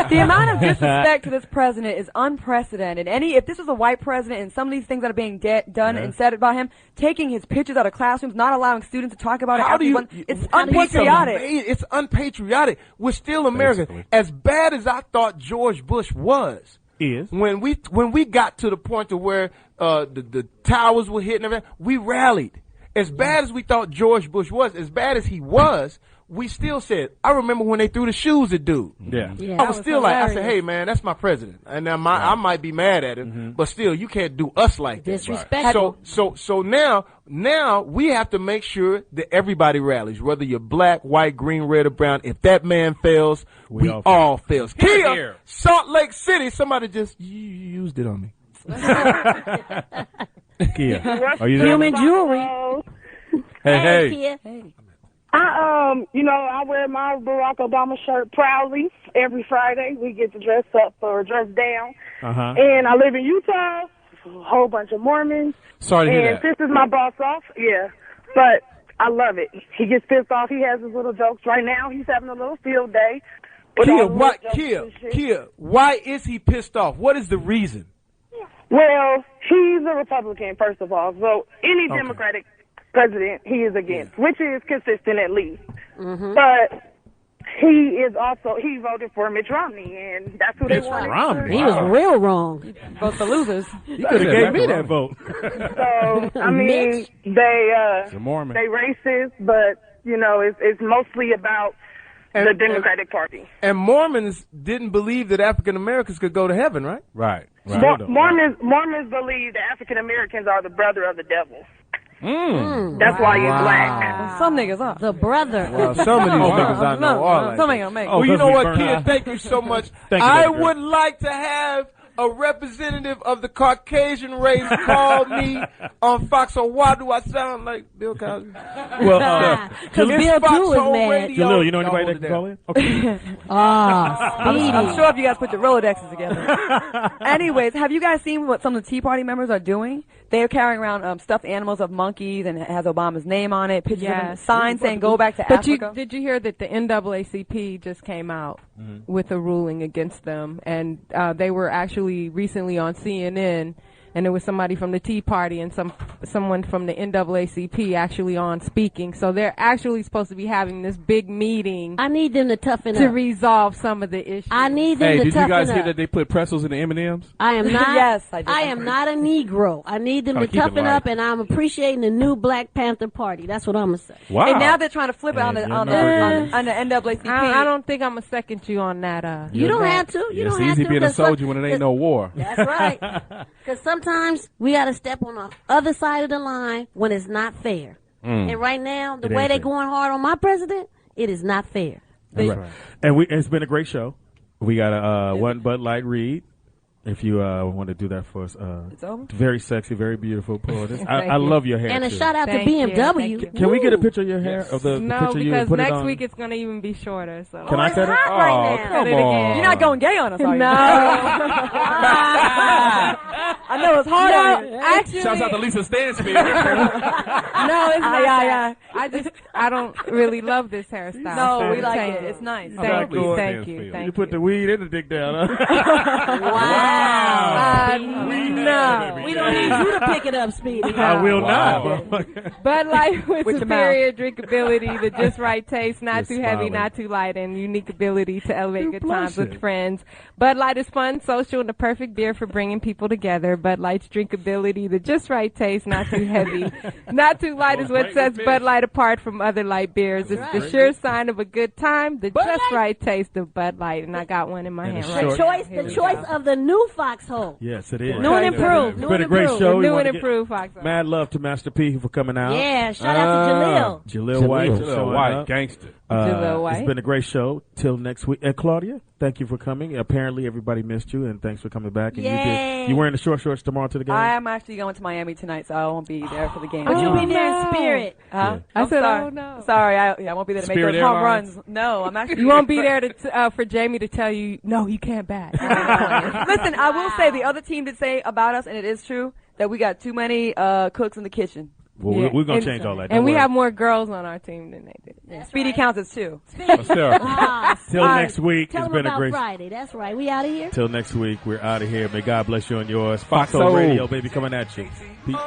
The amount of disrespect to this president is unprecedented. If this was a white president and some of these things that are being done and said about him, taking his pictures out of classrooms, not allowing students to talk about it. It's unpatriotic. It's unpatriotic. We're still American. Basically. As bad as I thought George Bush was, when we got to the point to where the towers were hitting everything, we rallied. As bad as we thought George Bush was, as bad as he was, we still said, I remember when they threw the shoes at dude. Yeah. I was still hilarious. I said, hey, man, that's my president. And now I might be mad at him, but still, you can't do us like that. Disrespectful. So now we have to make sure that everybody rallies, whether you're black, white, green, red, or brown. If that man fails, we all fails. Kia, Salt Lake City, somebody just used it on me. Kia, are you there? Human jewelry. Hey. Kia. I I wear my Barack Obama shirt proudly every Friday. We get to dress down. And I live in Utah, a whole bunch of Mormons. Sorry to hear that. And this is my boss off, but I love it. He gets pissed off. He has his little jokes. Right now, he's having a little field day. Kia, why is he pissed off? What is the reason? Well, he's a Republican, first of all. So any Democratic president he is against, which is consistent at least. But he voted for Mitch Romney, and that's who they wanted. He was real wrong. Vote for losers. You could have gave me that vote. So I mean, they racist, but it's mostly about the Democratic Party. And Mormons didn't believe that African Americans could go to heaven, right? Right. Mormons believe that African Americans are the brother of the devil. That's why you're black. Well, some niggas are. The brother. Well, some of these niggas I know are like some ain't gonna make it. Well, you know what, kid? Thank you so much. I would like to have a representative of the Caucasian race call me on Foxxhole. Why do I sound like Bill Cosby? Well, because Bill too is mad. Jaleel, you know anybody that can call in? Okay. Speedy. I'm sure if you guys put your Rolodexes together. Anyways, have you guys seen what some of the Tea Party members are doing? They're carrying around stuffed animals of monkeys, and it has Obama's name on it, pictures of him, signs saying go back to Africa. Did you hear that the NAACP just came out with a ruling against them, and they were actually recently on CNN and there was somebody from the Tea Party and someone from the NAACP actually on speaking. So they're actually supposed to be having this big meeting. I need them to toughen to up. resolve some of the issues. I need them to did toughen you guys up. hear that they put pretzels in the M&Ms? I am not. Yes, I did. I am not a Negro. I need them to keep it toughen light. up, and I'm appreciating the new Black Panther Party. That's what I'm gonna say. Wow. And now they're trying to flip it on the NAACP. I don't think I'm gonna second you on that. You don't have to. You It's don't have easy to. being a 'cause soldier when it ain't no war. That's right. Because sometimes we got to step on the other side of the line when it's not fair. And right now, the way they're going hard on my president, it is not fair. Right. And it's been a great show. We got a one Bud Light read. If you want to do that for us, it's over. Very sexy, very beautiful poetess. I love your hair. And a too. shout out to BMW. Can we get a picture of your hair? Of the No, picture you because put it next on? week it's going to even be shorter. So Can I cut it? Hot right now. Come on. You're not going gay on us, are you? No. I know it's hard. No, actually, Shouts out to Lisa Stansfield. no, it's not that. I don't really love this hairstyle. No, we so like thank it. you. It's nice. Thank you. Cool. Thank you. You Thank put the weed and the dick down, huh? Wow. No. We don't need you to pick it up, Speedy. I will not. Bud Light with your superior drinkability, the just right taste, not You're too heavy, smiling. not too light, and unique ability to elevate You're good times blushing. with friends. Bud Light is fun, social, and the perfect beer for bringing people together. Bud Light's drinkability, the just right taste, not too heavy, not too light is what sets Bud Light apart from other light beers. It's the sure sign of a good time, the just right taste of Bud Light, and I got one in my And hand a right short- now. The choice of the new Foxxhole. Yes, it is. New and improved. It's been a great show. We New wanna and get improved Foxxhole. Mad love to Master P for coming out. Yeah, shout out to Jaleel. Jaleel White. for Jaleel showing White, up. gangster. Jaleel White. It's been a great show. Till next week. Claudia, thank you for coming. Apparently everybody missed you, and thanks for coming back. And Yay. you wearing the short shorts tomorrow to the game? I am actually going to Miami tonight, so I won't be there for the game. But you'll be there in spirit. Huh? I I'm said, sorry. oh, no. Sorry, I won't be there to make Spirit those home Airlines? runs. No, I'm actually. You won't be there to for Jamie to tell you, no, you can't bat. Listen, I will say the other team did say about us, and it is true, that we got too many cooks in the kitchen. Well, Yeah. we're going And- to change all that. And Don't we worry. have more girls on our team than they did. Speedy counts as two. Till next week. Tell It's them been a about great. Friday. That's right. We out of here. Till next week, we're out of here. May God bless you and yours. Foxxhole. Foxxhole Radio, baby, coming at you. Peace.